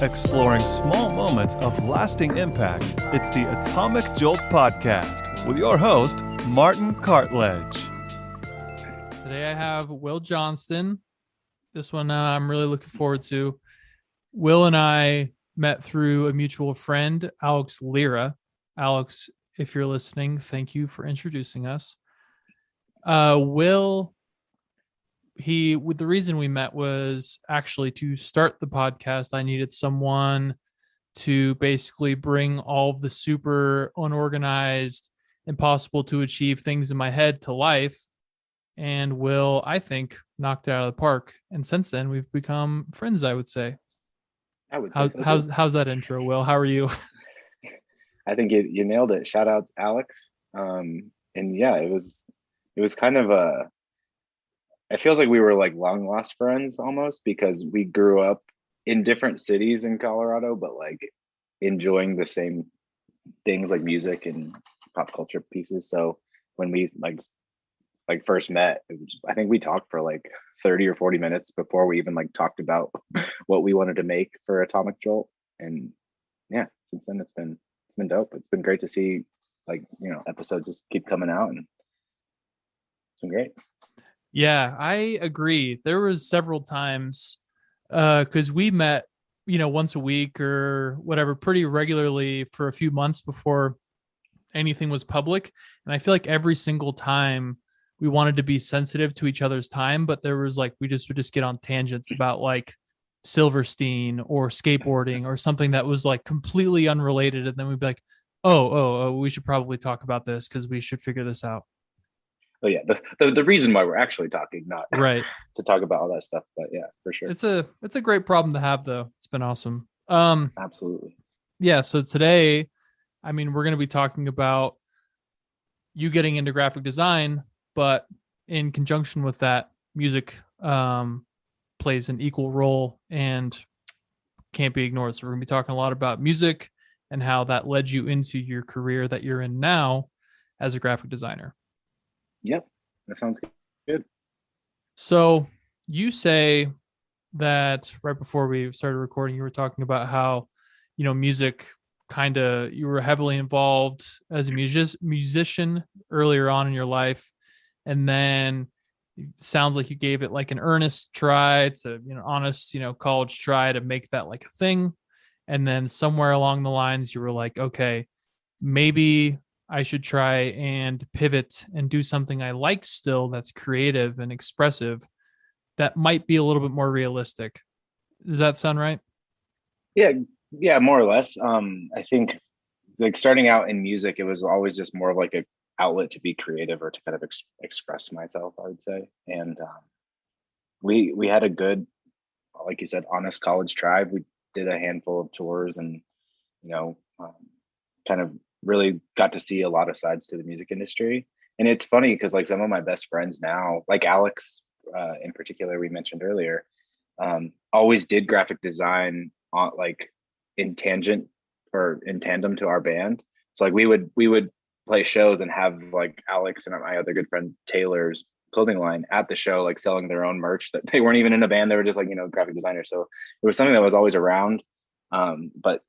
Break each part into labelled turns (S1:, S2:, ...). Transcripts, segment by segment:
S1: exploring small moments of lasting impact. It's the Atomic Jolt podcast with your host, Martin Cartledge.
S2: Today I have Will Johnston. This one I'm really looking forward to. Will and I met through a mutual friend, Alex Lira. Alex, if you're listening, thank you for introducing us. Will, the reason we met was actually to start the podcast. I needed someone to basically bring all of the super unorganized, impossible to achieve things in my head to life. And Will, I think, knocked it out of the park. And since then, we've become friends, I would say. How's that intro, Will? How are you?
S3: I think you nailed it. Shout out to Alex. And yeah, it was kind of it feels like we were like long lost friends almost, because we grew up in different cities in Colorado, but like enjoying the same things like music and pop culture pieces. So when we like first met, I think we talked for like 30 or 40 minutes before we even like talked about what we wanted to make for Atomic Jolt. And yeah, since then it's been dope. It's been great to see episodes just keep coming out, and it's been great.
S2: Yeah, I agree. There was several times because we met, once a week or whatever, pretty regularly for a few months before anything was public. And I feel like every single time we wanted to be sensitive to each other's time, but there was like, we just would just get on tangents about like Silverstein or skateboarding or something that was like completely unrelated. And then we'd be like, oh, we should probably talk about this because we should figure this out.
S3: Oh yeah, the reason why we're actually talking, not
S2: right
S3: to talk about all that stuff, but yeah, for sure.
S2: It's a great problem to have, though. It's been awesome.
S3: Absolutely.
S2: Yeah. So today, I mean, we're going to be talking about you getting into graphic design, but in conjunction with that, music plays an equal role and can't be ignored. So we're going to be talking a lot about music and how that led you into your career that you're in now as a graphic designer.
S3: Yep, that sounds good.
S2: So you say that right before we started recording, you were talking about how, music you were heavily involved as a musician earlier on in your life. And then it sounds like you gave it like an earnest try to, honest, college try to make that like a thing. And then somewhere along the lines, you were like, okay, maybe I should try and pivot and do something I like still that's creative and expressive that might be a little bit more realistic. Does that sound right?
S3: Yeah, more or less. I think like starting out in music, it was always just more of like a outlet to be creative or to kind of express myself, I would say. And we had a good, like you said, honest college tribe. We did a handful of tours and, kind of really got to see a lot of sides to the music industry. And it's funny because like some of my best friends now, like Alex in particular, we mentioned earlier, always did graphic design on like in tangent or in tandem to our band. So like we would play shows and have like Alex and my other good friend Taylor's clothing line at the show, like selling their own merch that they weren't even in a band. They were just like, graphic designers. So it was something that was always around, but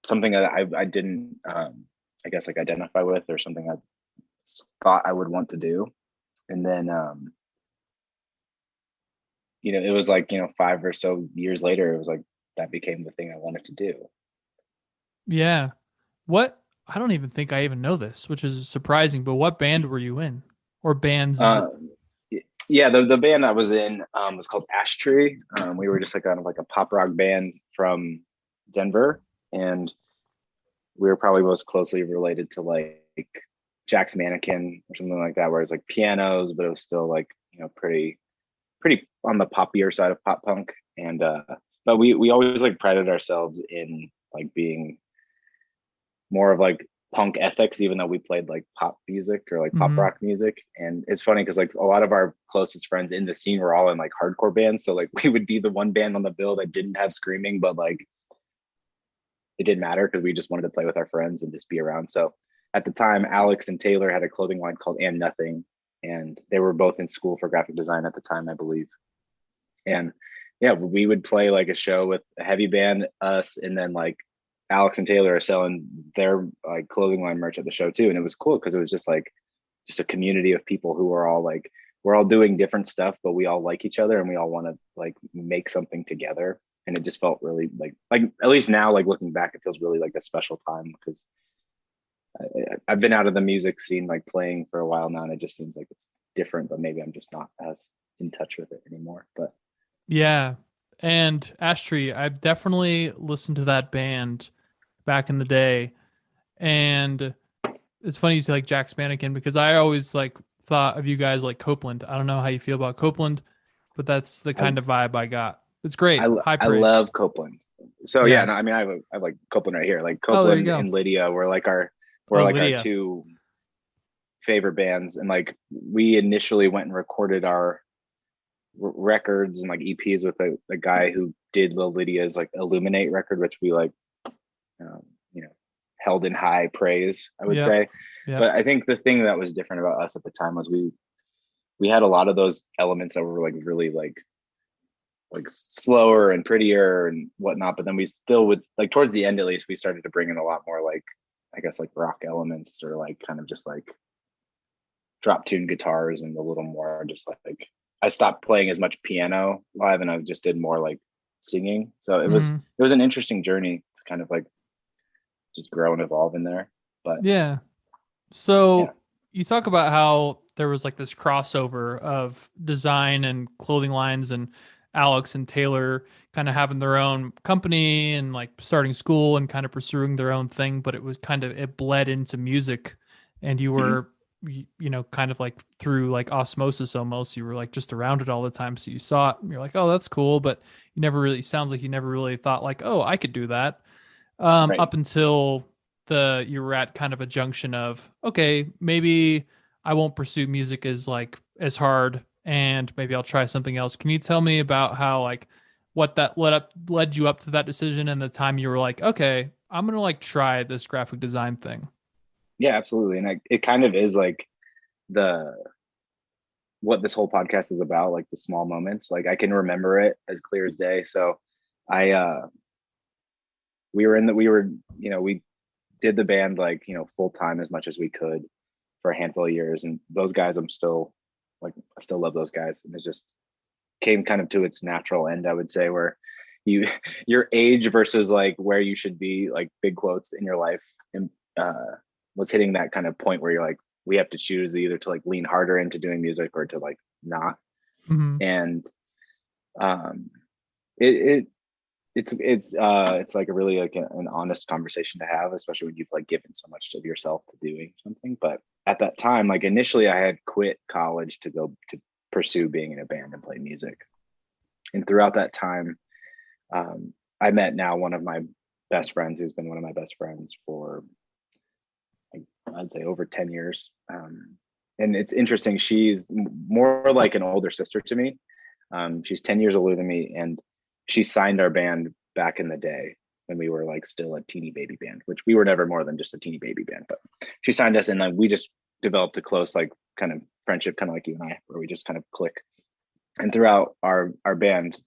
S3: something that I didn't, I guess like identify with, or something I thought I would want to do. And then, it was like, 5 or so years later, it was like, that became the thing I wanted to do.
S2: Yeah. I don't even think I even know this, which is surprising, but what band were you in, or bands?
S3: Yeah, the band I was in was called Ash Tree. We were just like kind of like a pop rock band from Denver, and we were probably most closely related to like Jack's Mannequin or something like that, where it's like pianos, but it was still like, pretty on the poppier side of pop punk. And but we always like prided ourselves in like being more of like punk ethics, even though we played like pop music or like pop rock music. And it's funny because like a lot of our closest friends in the scene were all in like hardcore bands. So like we would be the one band on the bill that didn't have screaming, but like it didn't matter because we just wanted to play with our friends and just be around. So at the time, Alex and Taylor had a clothing line called And Nothing, and they were both in school for graphic design at the time, I believe. And yeah, we would play like a show with a heavy band, us, and then like Alex and Taylor are selling their like clothing line merch at the show too. And it was cool because it was just like just a community of people who are all like, we're all doing different stuff, but we all like each other and we all want to like make something together. And it just felt really like at least now, like looking back, it feels really like a special time because I've been out of the music scene, like playing for a while now, and it just seems like it's different, but maybe I'm just not as in touch with it anymore. But
S2: Yeah. And Ash Tree, I've definitely listened to that band back in the day. And it's funny you say like Jack Spanikin because I always like thought of you guys like Copeland. I don't know how you feel about Copeland, but that's the kind of vibe I got. It's great. High
S3: I
S2: praise.
S3: love Copeland. So
S2: Yeah.
S3: yeah, no, I mean, I have like Copeland right here. Like
S2: Oh, there you
S3: Copeland
S2: go.
S3: and Lydia were like our
S2: Lydia.
S3: two favorite bands, and like we initially went and recorded our records and like EPs with a guy who did the Lydia's like Illuminate record, which we like, you know, held in high praise, I would say.
S2: Yeah.
S3: But I think the thing that was different about us at the time was we had a lot of those elements that were like really like slower and prettier and whatnot, but then we still would like towards the end at least we started to bring in a lot more like I guess like rock elements or like kind of just like drop tune guitars and a little more just like I stopped playing as much piano live and I just did more like singing. So it was an interesting journey to kind of like just grow and evolve in there. But
S2: yeah. So you talk about how there was like this crossover of design and clothing lines and Alex and Taylor kind of having their own company and like starting school and kind of pursuing their own thing, but it was kind of, it bled into music and you were, you know, kind of like through like osmosis almost, you were like just around it all the time. So you saw it and you're like, oh, that's cool. But you never really, sounds like you never really thought like, oh, I could do that. Up until you were at kind of a junction of, okay, maybe I won't pursue music as hard and maybe I'll try something else. Can you tell me about how like what that led you up to that decision and the time you were like, okay, I'm going to like try this graphic design thing?
S3: Yeah, absolutely. And it kind of is like what this whole podcast is about, like the small moments. Like I can remember it as clear as day. So we did the band like, you know, full time as much as we could for a handful of years. And those guys, I still love those guys. And it just came kind of to its natural end, I would say, where your age versus like where you should be, like big quotes in your life, and was hitting that kind of point where you're like, we have to choose either to like lean harder into doing music or to like not. And it's like a really like an honest conversation to have, especially when you've like given so much of yourself to doing something. But at that time, like initially I had quit college to go to pursue being in a band and play music. And throughout that time, I met now one of my best friends who's been one of my best friends for I'd say over 10 years. And it's interesting. She's more like an older sister to me. She's 10 years older than me. And she signed our band back in the day when we were like still a teeny baby band, which we were never more than just a teeny baby band, but she signed us and then we just developed a close, like kind of friendship, kind of like you and I, where we just kind of click. And throughout our band,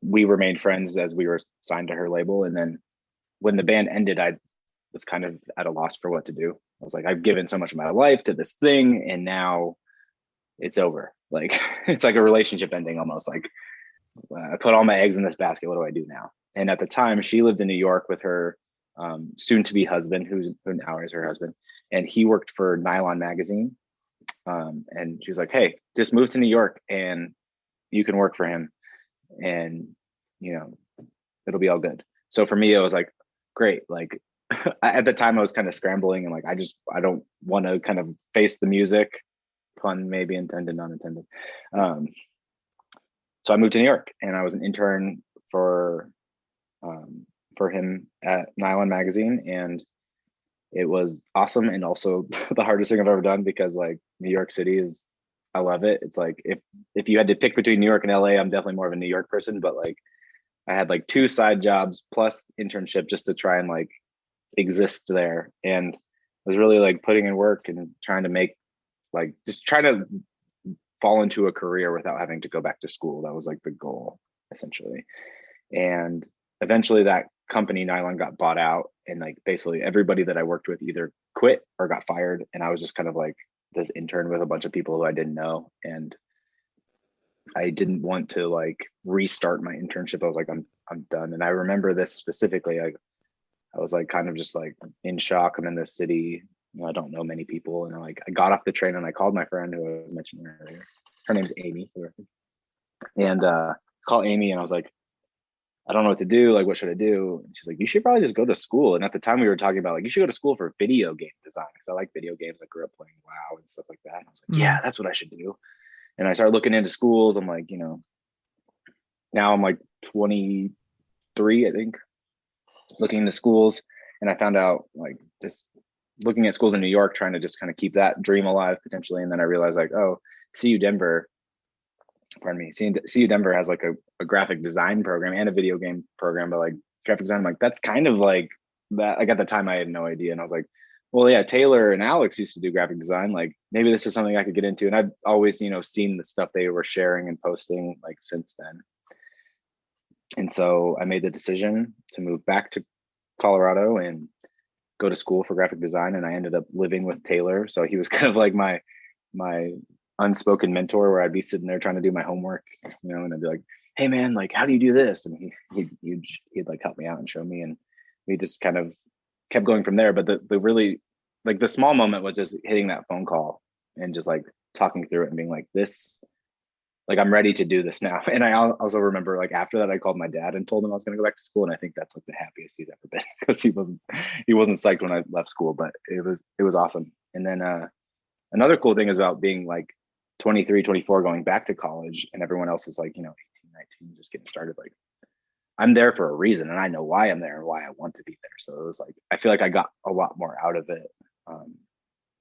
S3: we remained friends as we were signed to her label. And then when the band ended, I was kind of at a loss for what to do. I was like, I've given so much of my life to this thing and now it's over. Like, it's like a relationship ending almost. Like, I put all my eggs in this basket. What do I do now? And at the time, she lived in New York with her soon-to-be husband, who now is her husband, and he worked for Nylon magazine. And she was like, "Hey, just move to New York, and you can work for him, and you know, it'll be all good." So for me, it was like, great. Like at the time, I was kind of scrambling, and like I don't want to kind of face the music. Pun maybe intended, not intended. So I moved to New York and I was an intern for him at Nylon magazine, and it was awesome and also the hardest thing I've ever done because like New York City is, I love it. It's like if you had to pick between New York and LA, I'm definitely more of a New York person, but like I had like 2 side jobs plus internship just to try and like exist there, and I was really like putting in work and trying to make like just trying to fall into a career without having to go back to school. That was like the goal, essentially. And eventually that company Nylon got bought out, and like basically everybody that I worked with either quit or got fired. And I was just kind of like this intern with a bunch of people who I didn't know. And I didn't want to like restart my internship. I was like, I'm done. And I remember this specifically. I was like kind of just like in shock. I'm in this city, I don't know many people. And I got off the train and I called my friend who I was mentioning earlier. Her name's Amy. And call Amy, and I was like, I don't know what to do. Like, what should I do? And she's like, you should probably just go to school. And at the time we were talking about like, you should go to school for video game design, because I like video games. I grew up playing WoW and stuff like that. And I was like, yeah, that's what I should do. And I started looking into schools. I'm like, now I'm like 23, I think, looking into schools. And I found out like just looking at schools in New York, trying to just kind of keep that dream alive potentially. And then I realized like, oh, CU Denver has like a graphic design program and a video game program, but like graphic design, I'm like, that's kind of like that. Like at the time I had no idea. And I was like, well, yeah, Taylor and Alex used to do graphic design. Like maybe this is something I could get into. And I've always, seen the stuff they were sharing and posting like since then. And so I made the decision to move back to Colorado and go to school for graphic design. And I ended up living with Taylor. So he was kind of like my unspoken mentor, where I'd be sitting there trying to do my homework, and I'd be like, hey man, like, how do you do this? And he'd like help me out and show me. And we just kind of kept going from there. But the really, like, the small moment was just hitting that phone call and just like talking through it and being like, this, like, I'm ready to do this now. And I also remember like after that, I called my dad and told him I was going to go back to school. And I think that's like the happiest he's ever been, because he wasn't psyched when I left school, but it was awesome. And then another cool thing is about being like 23, 24, going back to college, and everyone else is like, 18, 19, just getting started. Like, I'm there for a reason, and I know why I'm there and why I want to be there. So it was like, I feel like I got a lot more out of it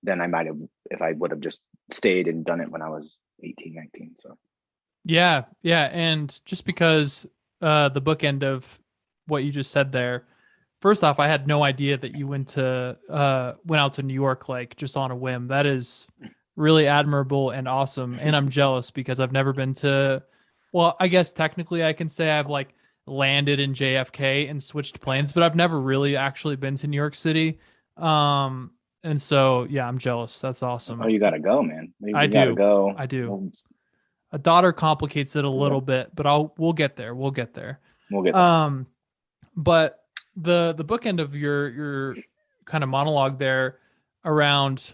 S3: than I might have if I would have just stayed and done it when I was 18, 19. So. Yeah.
S2: And just because the bookend of what you just said there, first off, I had no idea that you went out to New York, like just on a whim. That is really admirable and awesome. And I'm jealous because I've never been to, well, I guess technically I can say I've like landed in JFK and switched planes, but I've never really actually been to New York City. And so, yeah, I'm jealous. That's awesome.
S3: Oh, you got to go, man.
S2: I do. A daughter complicates it a little bit, but we'll get there. But the bookend of your kind of monologue there around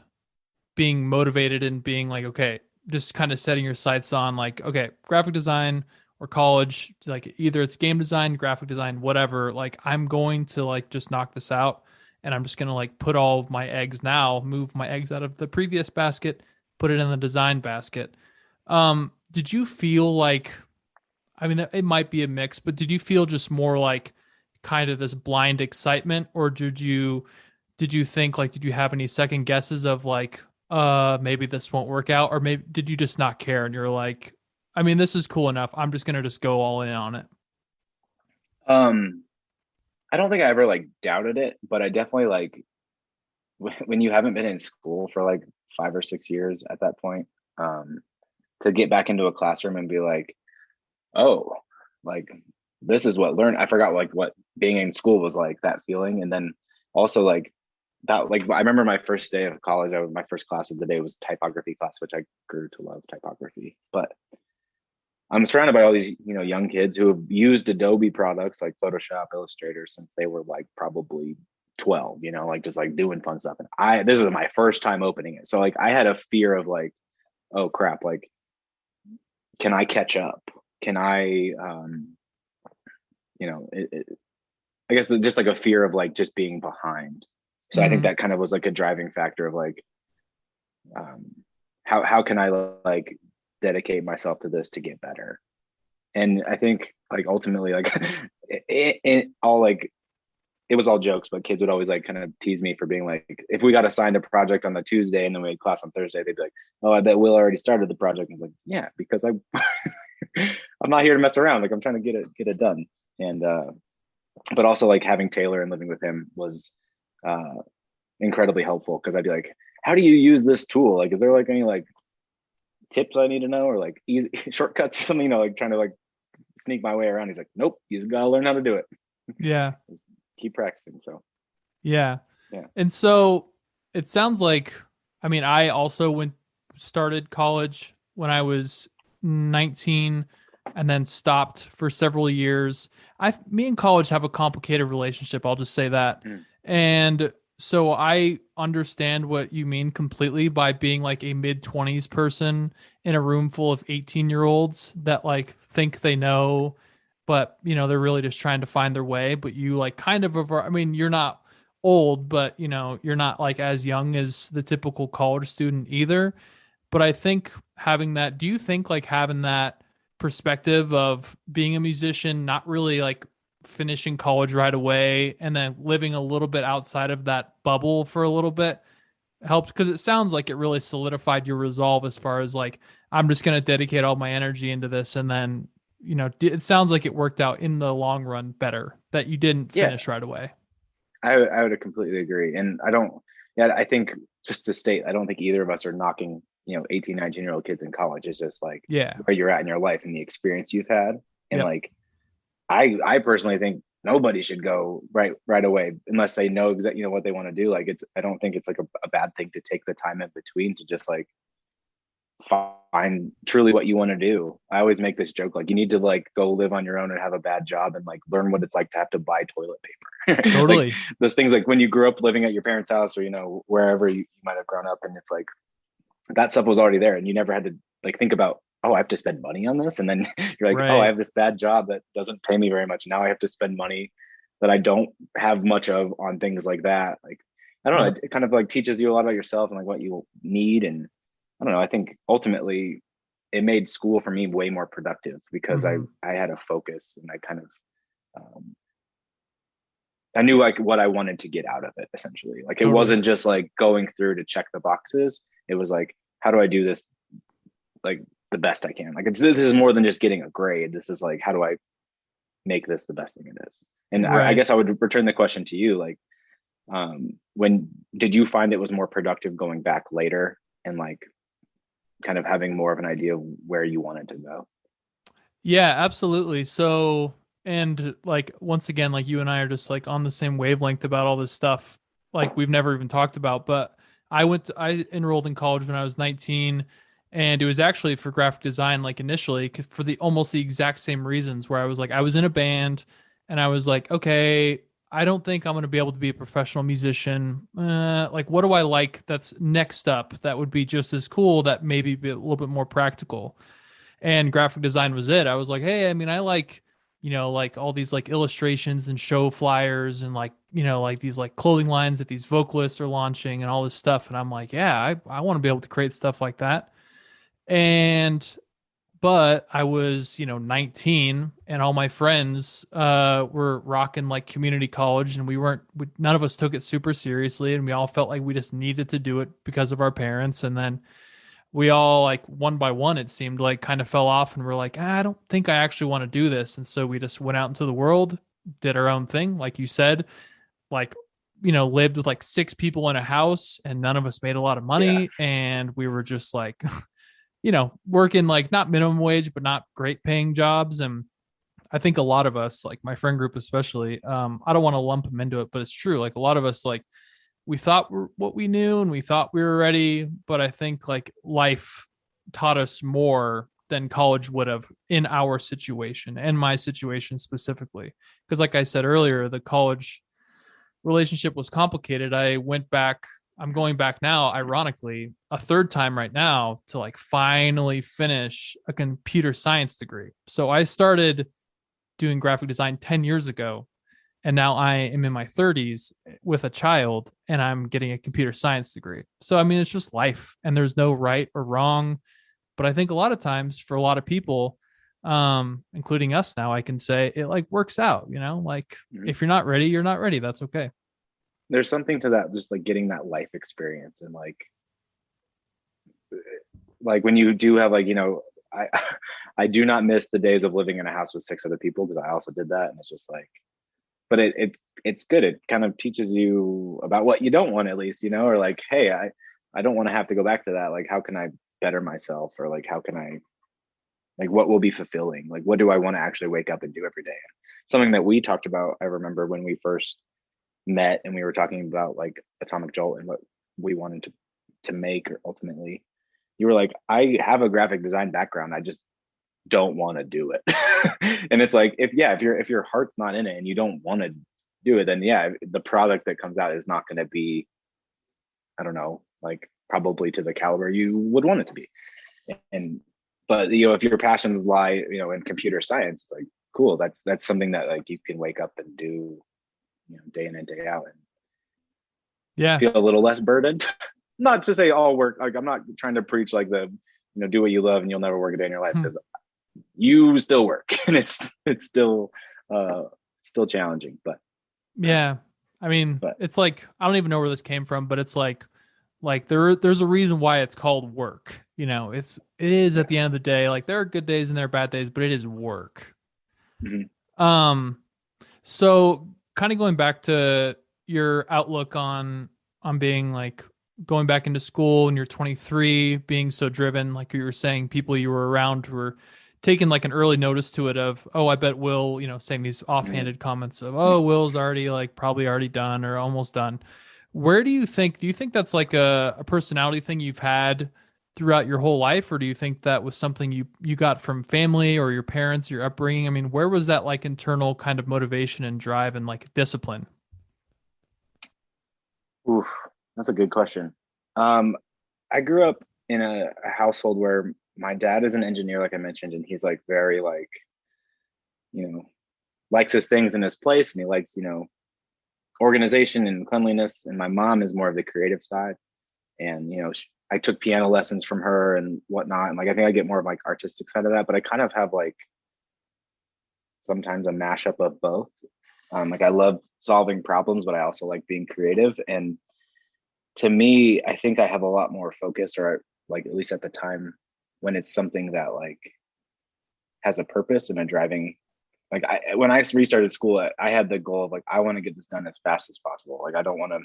S2: being motivated and being like, okay, just kind of setting your sights on like, okay, graphic design or college, like either it's game design, graphic design, whatever, like I'm going to like just knock this out, and I'm just going to like put all of my eggs now, move my eggs out of the previous basket, put it in the design basket. Did you feel like, I mean, it might be a mix, but did you feel just more like kind of this blind excitement, or did you think like, did you have any second guesses of like, maybe this won't work out, or maybe did you just not care and you're like, I mean, this is cool enough, I'm just going to just go all in on it?
S3: I don't think I ever like doubted it, but I definitely like when you haven't been in school for like 5 or 6 years at that point, to get back into a classroom and be like, oh, like this is what I forgot like what being in school was like, that feeling. And then also like that, like I remember my first day of college, my first class of the day was typography class, which I grew to love typography. But I'm surrounded by all these, young kids who have used Adobe products like Photoshop, Illustrator since they were like probably 12, like just like doing fun stuff. And this is my first time opening it. So like I had a fear of like, oh crap, like, can I catch up? Can I, I guess just like a fear of like just being behind. So I think that kind of was like a driving factor of like, how can I like dedicate myself to this to get better? And I think like ultimately like it was all jokes, but kids would always like kind of tease me for being like, if we got assigned a project on the Tuesday and then we had class on Thursday, they'd be like, oh, I bet Will already started the project. And I was like, yeah, because I'm not here to mess around. Like I'm trying to get it done. And but also like having Taylor and living with him was incredibly helpful, because I'd be like, how do you use this tool? Like, is there like any like tips I need to know, or like easy shortcuts or something, like trying to like sneak my way around. He's like, nope, you just gotta learn how to do it.
S2: Yeah.
S3: Just keep practicing. So
S2: Yeah.
S3: yeah.
S2: And so it sounds like, I mean, I also started college when I was 19 and then stopped for several years. Me and college have a complicated relationship. I'll just say that.
S3: Mm.
S2: And so I understand what you mean completely by being like a mid-20s person in a room full of 18-year-olds that like think they know, but they're really just trying to find their way. But you like kind of, I mean, you're not old, but you're not like as young as the typical college student either. But I think do you think like having that perspective of being a musician, not really like finishing college right away and then living a little bit outside of that bubble for a little bit helped? Because it sounds like it really solidified your resolve as far as like, I'm just going to dedicate all my energy into this. And then, it sounds like it worked out in the long run better that you didn't finish right away.
S3: I would completely agree. And I think just to state, I don't think either of us are knocking, 18, 19-year-old kids in college. It's just like where you're at in your life and the experience you've had. And like, I personally think nobody should go right away unless they know exactly, what they want to do. Like I don't think it's like a bad thing to take the time in between to just like find truly what you want to do. I always make this joke, like you need to like go live on your own and have a bad job and like learn what it's like to have to buy toilet paper.
S2: Totally.
S3: Like those things, like when you grew up living at your parents' house or wherever you might have grown up, and it's like that stuff was already there and you never had to like think about, oh, I have to spend money on this. And then you're like, oh, I have this bad job that doesn't pay me very much. Now I have to spend money that I don't have much of on things like that. Like, I don't know, it kind of like teaches you a lot about yourself and like what you need. And I don't know, I think ultimately it made school for me way more productive because I had a focus and I kind of, I knew like what I wanted to get out of it essentially. Like it wasn't just like going through to check the boxes. It was like, how do I do this like the best I can? Like this is more than just getting a grade. This is like, how do I make this the best thing it is? And I guess I would return the question to you. Like, when did you find it was more productive going back later and like kind of having more of an idea of where you wanted to go?
S2: Yeah, absolutely. So, and like, once again, like you and I are just like on the same wavelength about all this stuff. Like we've never even talked about, but I enrolled in college when I was 19, and it was actually for graphic design, like initially for almost the exact same reasons, where I was like, I was in a band and I was like, okay, I don't think I'm going to be able to be a professional musician. Like, what do I like that's next up that would be just as cool, that maybe be a little bit more practical? And graphic design was it. I was like, hey, I mean, I like, like all these like illustrations and show flyers and like, like these like clothing lines that these vocalists are launching and all this stuff. And I'm like, yeah, I want to be able to create stuff like that. But I was, 19 and all my friends were rocking like community college, and none of us took it super seriously. And we all felt like we just needed to do it because of our parents. And then we all like one by one, it seemed like, kind of fell off and we're like, I don't think I actually want to do this. And so we just went out into the world, did our own thing. Like you said, like, lived with like 6 people in a house and none of us made a lot of money. Yeah. And we were just like, working like not minimum wage, but not great paying jobs. And I think a lot of us, like my friend group, especially, I don't want to lump them into it, but it's true. Like a lot of us, like, we thought what we knew and we thought we were ready, but I think like life taught us more than college would have in our situation and my situation specifically. Because like I said earlier, the college relationship was complicated. I'm going back now, ironically, a third time right now to like finally finish a computer science degree. So I started doing graphic design 10 years ago. And now I am in my 30s with a child and I'm getting a computer science degree. So, I mean, it's just life and there's no right or wrong. But I think a lot of times for a lot of people, including us now, I can say it like works out, like if you're not ready, you're not ready. That's okay.
S3: There's something to that, just like getting that life experience and like when you do have like, I do not miss the days of living in a house with 6 other people because I also did that. And it's just like, but it's good. It kind of teaches you about what you don't want, at least, or like, hey, I don't want to have to go back to that. Like, how can I better myself, or like how can I, like what will be fulfilling, like what do I want to actually wake up and do every day. Something that we talked about, I remember when we first met and we were talking about like Atomic Jolt and what we wanted to make, or ultimately you were like, I have a graphic design background, I just don't want to do it. And it's like, if your heart's not in it and you don't want to do it, then yeah, the product that comes out is not going to be, I don't know, like probably to the caliber you would want it to be. And but if your passions lie in computer science, it's like cool, that's something that like you can wake up and do day in and day out, and feel a little less burdened. Not to say all work, like I'm not trying to preach like the do what you love and you'll never work a day in your life, because you still work and it's still challenging. But
S2: yeah, I mean, it's like, I don't even know where this came from, but it's like there's a reason why it's called work. It is at the end of the day, like there are good days and there are bad days, but it is work.
S3: Mm-hmm.
S2: So kind of going back to your outlook on being like going back into school when you're 23, being so driven, like you were saying, people you were around were taking like an early notice to it of, oh, I bet Will, saying these offhanded comments of, oh, Will's already like probably already done or almost done. Where do you think that's like a personality thing you've had throughout your whole life? Or do you think that was something you got from family or your parents, your upbringing? I mean, where was that like internal kind of motivation and drive and like discipline?
S3: Oof, that's a good question. I grew up in a household where my dad is an engineer, like I mentioned, and he's like very like, likes his things in his place, and he likes, organization and cleanliness. And my mom is more of the creative side. And, I took piano lessons from her and whatnot. And like, I think I get more of like artistic side of that, but I kind of have like sometimes a mashup of both. Like I love solving problems, but I also like being creative. And to me, I think I have a lot more focus, or like, at least at the time, when it's something that like has a purpose and a driving, like when I restarted school, I had the goal of like, I want to get this done as fast as possible. Like, I don't want to,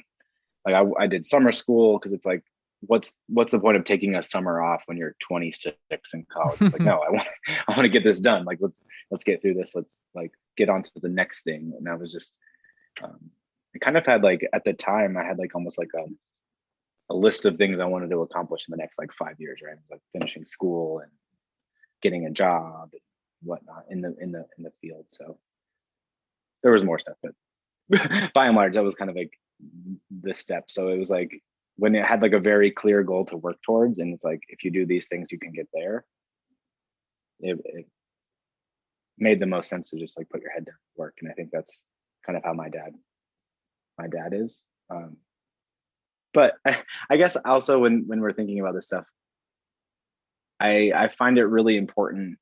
S3: like I did summer school, because it's like, what's the point of taking a summer off when you're 26 in college? It's like, no, I want to get this done. Like, let's get through this. Let's like get on to the next thing. And I was just, I kind of had like, at the time I had like almost like a list of things I wanted to accomplish in the next like 5 years, right? It was like finishing school and getting a job and whatnot in the field. So there was more stuff, but by and large, that was kind of like the step. So it was like, when it had like a very clear goal to work towards, and it's like, if you do these things, you can get there. It made the most sense to just like put your head down and work. And I think that's kind of how my dad is. But I guess also when we're thinking about this stuff, I find it really important,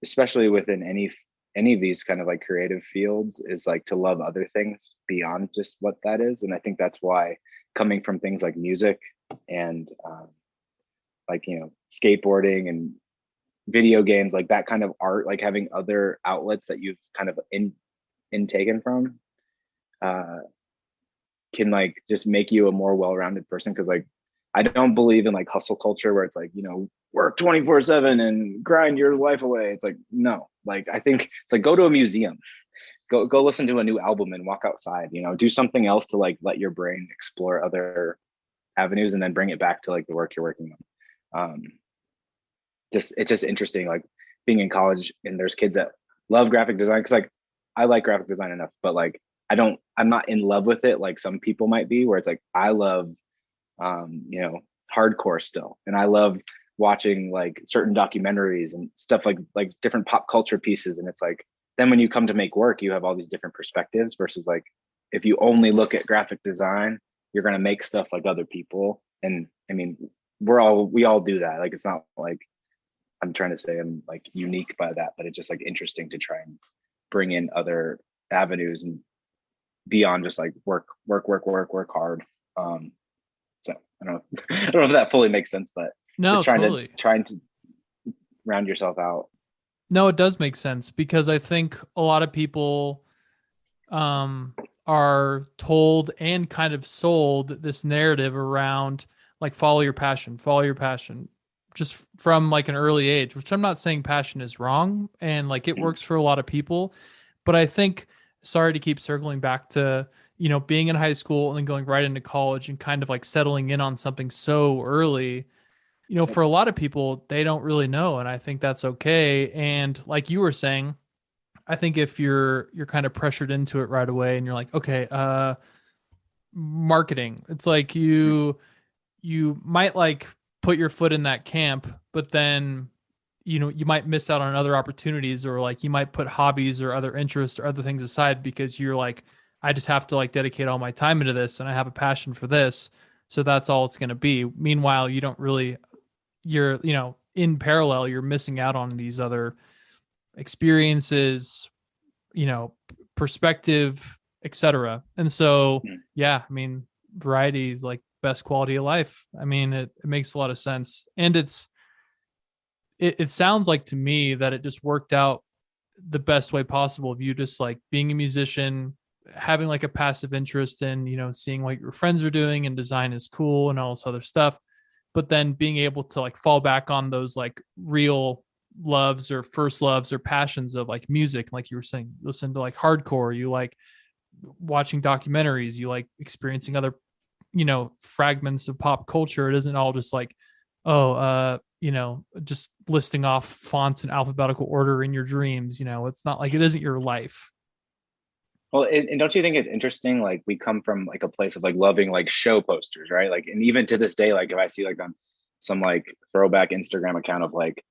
S3: especially within any of these kind of like creative fields, is like to love other things beyond just what that is. And I think that's why, coming from things like music and like skateboarding and video games, like that kind of art, like having other outlets that you've kind of intaken from can like just make you a more well-rounded person. Because like, I don't believe in like hustle culture where it's like, work 24/7 and grind your life away. It's like, no, like I think it's like, go to a museum, go listen to a new album and walk outside, do something else to like let your brain explore other avenues, and then bring it back to like the work you're working on. It's just interesting, like being in college and there's kids that love graphic design, because like I like graphic design enough, but like I'm not in love with it like some people might be, where it's like I love hardcore still, and I love watching like certain documentaries and stuff, like different pop culture pieces. And it's like, then when you come to make work, you have all these different perspectives, versus like, if you only look at graphic design, you're going to make stuff like other people. And I mean, we all do that. Like, it's not like I'm trying to say I'm like unique by that, but it's just like interesting to try and bring in other avenues and beyond just like work hard. So I don't know if that fully makes sense, but
S2: no,
S3: just trying to round yourself out.
S2: No, it does make sense, because I think a lot of people are told and kind of sold this narrative around like follow your passion, just from like an early age, which I'm not saying passion is wrong and like it works for a lot of people. But I think, sorry to keep circling back to, being in high school and then going right into college and kind of like settling in on something so early, for a lot of people, they don't really know. And I think that's okay. And like you were saying, I think if you're kind of pressured into it right away and you're like, okay, marketing, it's like you might like put your foot in that camp, but then you might miss out on other opportunities, or like you might put hobbies or other interests or other things aside because you're like, I just have to like dedicate all my time into this and I have a passion for this, so that's all it's going to be. Meanwhile, you don't really, you're in parallel, you're missing out on these other experiences, perspective, etc. And so yeah, I mean, variety is like best quality of life. I mean, it makes a lot of sense. And it sounds like to me that it just worked out the best way possible of you just like being a musician, having like a passive interest in, seeing what your friends are doing, and design is cool and all this other stuff. But then being able to like fall back on those like real loves or first loves or passions of like music. Like you were saying, listen to like hardcore, you like watching documentaries, you like experiencing other, fragments of pop culture. It isn't all just like, just listing off fonts in alphabetical order in your dreams. It's not like, it isn't your life.
S3: Well, and don't you think it's interesting? Like we come from like a place of like loving like show posters, right? Like, and even to this day, like if I see like on some like throwback Instagram account of like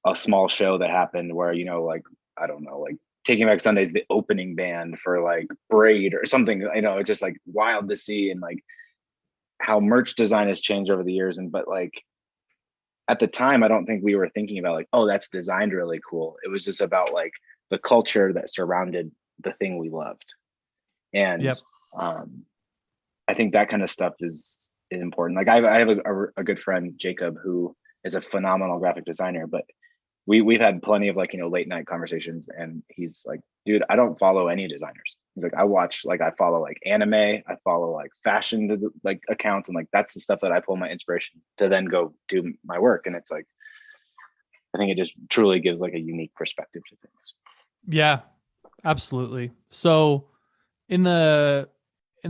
S3: a small show that happened where, like, I don't know, like Taking Back Sunday's the opening band for like Braid or something, it's just like wild to see, and like how merch design has changed over the years. But like at the time, I don't think we were thinking about like, oh, that's designed really cool. It was just about like the culture that surrounded the thing we loved. And
S2: yep.
S3: I think that kind of stuff is important. Like I have a good friend, Jacob, who is a phenomenal graphic designer, but we've had plenty of like, late night conversations, and he's like, dude, I don't follow any designers. He's like, I follow like anime, I follow like fashion like accounts, and like that's the stuff that I pull my inspiration to then go do my work. And it's like, I think it just truly gives like a unique perspective to things.
S2: Yeah, absolutely. So in the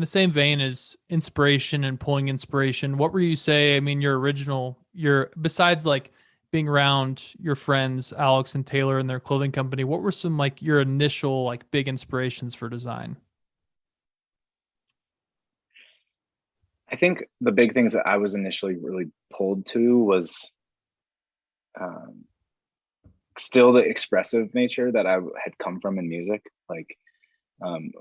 S2: same vein as inspiration and pulling inspiration, what were you say? I mean, your besides like being around your friends, Alex and Taylor and their clothing company, what were some like your initial like big inspirations for design?
S3: I think the big things that I was initially really pulled to was still the expressive nature that I had come from in music. Like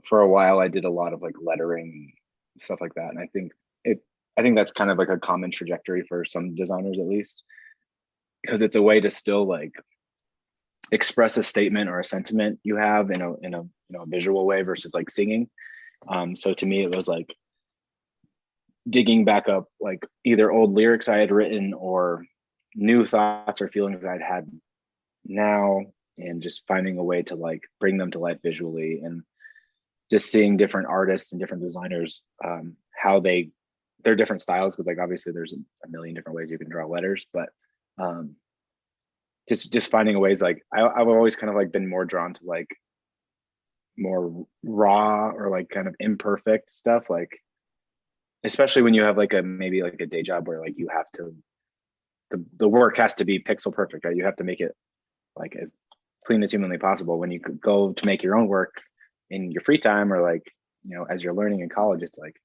S3: for a while, I did a lot of like lettering, stuff like that. And I think that's kind of like a common trajectory for some designers, at least, because it's a way to still like express a statement or a sentiment you have in a visual way versus like singing. So to me, it was like digging back up like either old lyrics I had written or new thoughts or feelings I'd had now, and just finding a way to like bring them to life visually, and just seeing different artists and different designers, how their different styles, because like obviously there's a million different ways you can draw letters, but just finding ways. Like I've always kind of like been more drawn to like more raw or like kind of imperfect stuff, like especially when you have like maybe like a day job where like you have to, the work has to be pixel perfect, right? You have to make it like as clean as humanly possible. When you could go to make your own work in your free time, or like, as you're learning in college, it's like,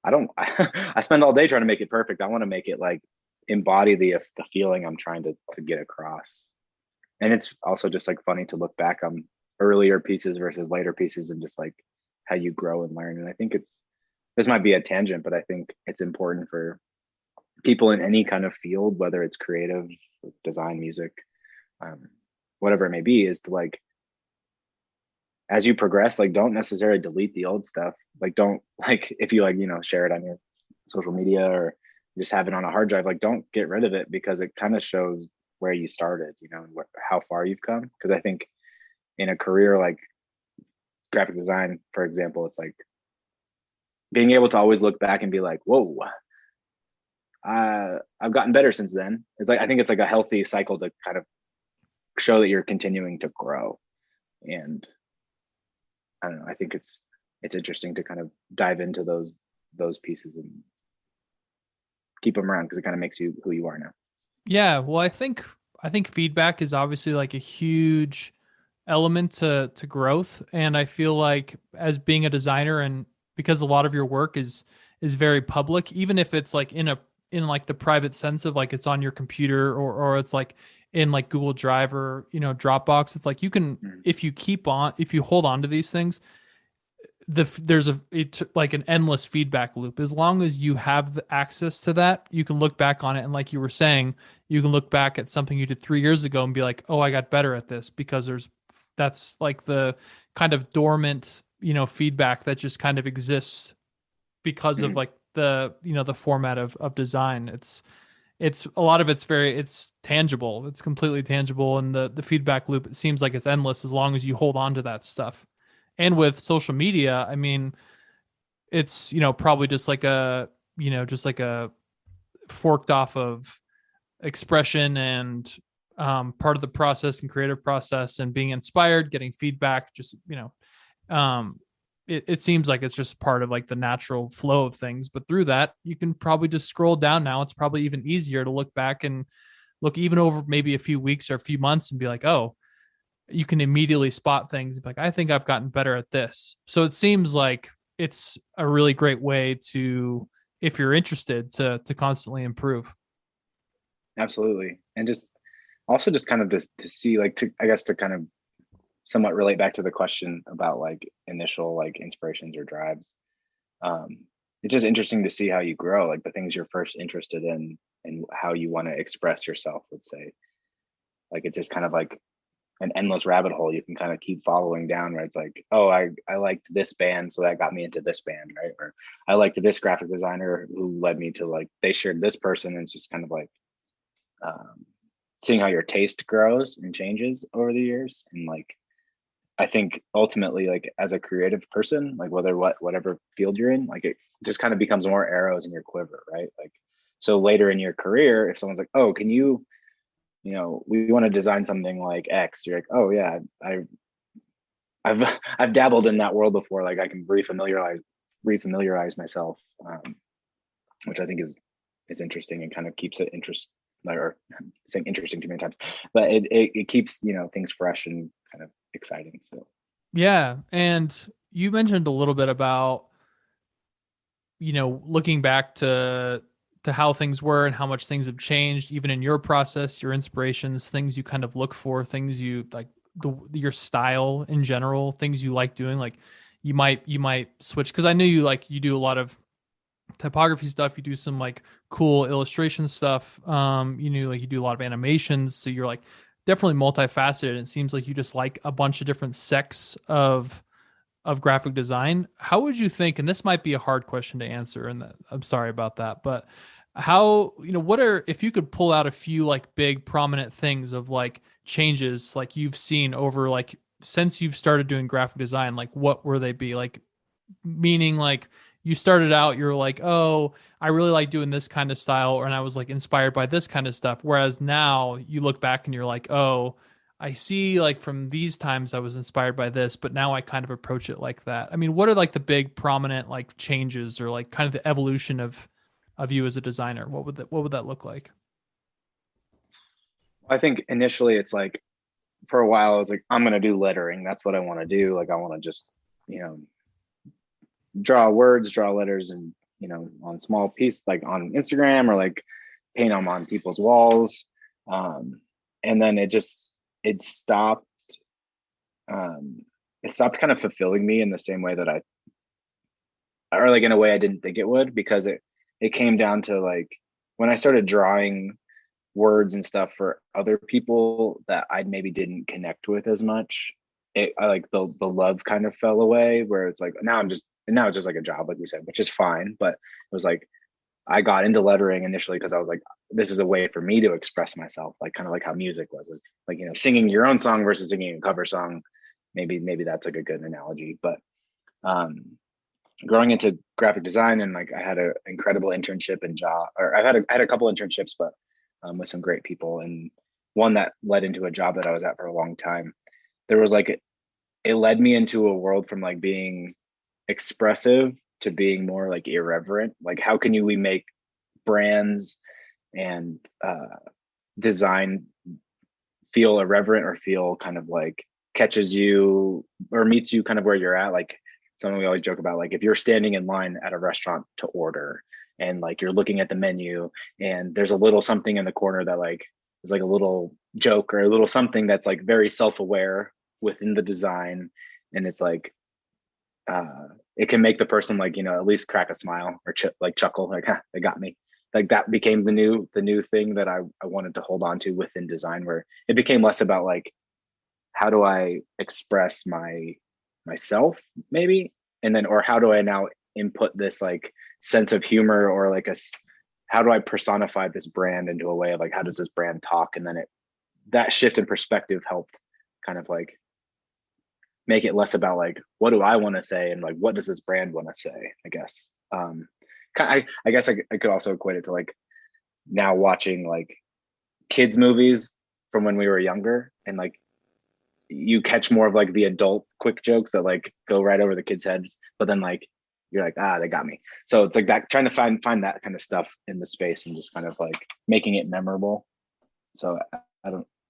S3: I spend all day trying to make it perfect. I want to make it like embody the feeling I'm trying to get across. And it's also just like funny to look back on earlier pieces versus later pieces, and just like how you grow and learn. And I think this might be a tangent, but I think it's important for people in any kind of field, whether it's creative, design, music, whatever it may be, is to like, as you progress, like don't necessarily delete the old stuff. Like don't, like if you like, share it on your social media or just have it on a hard drive, like don't get rid of it, because it kind of shows where you started, and how far you've come. Because I think in a career like graphic design, for example, it's like being able to always look back and be like, whoa, I've gotten better since then. It's like, I think it's like a healthy cycle to kind of show that you're continuing to grow. And I don't know, I think it's interesting to kind of dive into those pieces and keep them around because it kind of makes you who you are now.
S2: Yeah, well, I think feedback is obviously like a huge element to growth, and I feel like as being a designer, and because a lot of your work is very public, even if it's like in like the private sense of like it's on your computer, or it's like in like Google Drive or Dropbox, it's like you can, if you hold on to these things, there's like an endless feedback loop. As long as you have the access to that, you can look back on it, and like you were saying, you can look back at something you did 3 years ago and be like, oh, I got better at this, because that's like the kind of dormant feedback that just kind of exists because of like the format of design. It's a lot of it's tangible, it's completely tangible, and the feedback loop, it seems like it's endless as long as you hold on to that stuff. And with social media, I mean, it's probably just like a forked off of expression and part of the process and creative process, and being inspired, getting feedback, just it seems like it's just part of like the natural flow of things. But through that, you can probably just scroll down now. It's probably even easier to look back and look even over maybe a few weeks or a few months and be like, oh, you can immediately spot things like, I think I've gotten better at this. So it seems like it's a really great way to, if you're interested, to constantly improve.
S3: Absolutely. And just also just kind of to see, like, I guess to kind of somewhat relate back to the question about like initial like inspirations or drives. It's just interesting to see how you grow, like the things you're first interested in and how you want to express yourself, let's say. Like it's just kind of like an endless rabbit hole you can kind of keep following down, where it's like, oh, I liked this band, so that got me into this band, right? Or I liked this graphic designer who led me to, like, they shared this person. And it's just kind of like seeing how your taste grows and changes over the years. And like, I think ultimately, like as a creative person, like whatever field you're in, like it just kind of becomes more arrows in your quiver, right? Like, so later in your career, if someone's like, oh, can you we want to design something like X, you're like, oh yeah, I've dabbled in that world before. Like I can refamiliarize myself, which I think is interesting and kind of keeps it or saying interesting too many times, but it keeps things fresh and kind of exciting still.
S2: Yeah, and you mentioned a little bit about looking back to how things were and how much things have changed, even in your process, your inspirations, things you kind of look for, things you like, your style in general, things you like doing. Like you might switch, because I knew you do a lot of typography stuff, you do some like cool illustration stuff, you do a lot of animations, so you're like definitely multifaceted. It seems like you just like a bunch of different sects of graphic design. How would you think, and this might be a hard question to answer, and I'm sorry about that, but how, if you could pull out a few like big prominent things of like changes like you've seen over like since you've started doing graphic design, like what were they be like? Meaning like you started out, you're like, oh, I really like doing this kind of style, and I was like inspired by this kind of stuff. Whereas now you look back and you're like, oh, I see, like from these times I was inspired by this, but now I kind of approach it like that. I mean, what are like the big prominent like changes, or like kind of the evolution of you as a designer? What would that look like?
S3: I think initially it's like, for a while I was like, I'm going to do lettering. That's what I want to do. Like I want to just, draw words, draw letters, and, on small piece, like on Instagram, or like paint them on people's walls. And then it stopped. It stopped kind of fulfilling me in the same way that or like in a way I didn't think it would, because it came down to like when I started drawing words and stuff for other people that I maybe didn't connect with as much. I like the love kind of fell away, where it's like now it's just like a job, like we said, which is fine. But it was like I got into lettering initially because I was like, this is a way for me to express myself, like kind of like how music was. It's like, singing your own song versus singing a cover song. Maybe that's like a good analogy. But growing into graphic design, and like I had an incredible internship and job, or I had a couple internships, but with some great people, and one that led into a job that I was at for a long time. There was like it led me into a world from like being expressive to being more like irreverent. Like how can we make brands and design feel irreverent or feel kind of like catches you or meets you kind of where you're at. Like something we always joke about, like if you're standing in line at a restaurant to order and like you're looking at the menu and there's a little something in the corner that like is like a little joke or a little something that's like very self-aware within the design, and it's like it can make the person like, you know, at least crack a smile or like chuckle like, huh, they got me. Like that became the new thing that I wanted to hold on to within design, where it became less about like how do I express myself maybe, and then or how do I now input this like sense of humor or like how do I personify this brand into a way of like how does this brand talk, and then that shift in perspective helped kind of like make it less about like what do I want to say and like what does this brand want to say, I guess. I guess I could also equate it to like now watching like kids movies from when we were younger, and like you catch more of like the adult quick jokes that like go right over the kids' heads, but then like you're like, they got me. So it's like that, trying to find that kind of stuff in the space and just kind of like making it memorable. So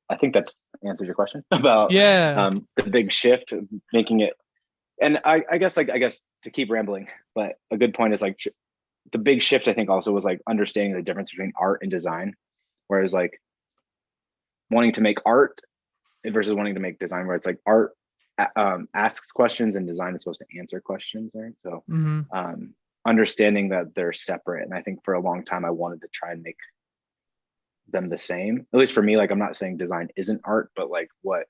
S3: I think that's answers your question about the big shift, making it. And I guess to keep rambling, but a good point is like the big shift I think also was like understanding the difference between art and design, whereas like wanting to make art versus wanting to make design, where it's like art asks questions and design is supposed to answer questions, right? So understanding that they're separate, and I think for a long time I wanted to try and make them the same, at least for me. Like I'm not saying design isn't art, but like what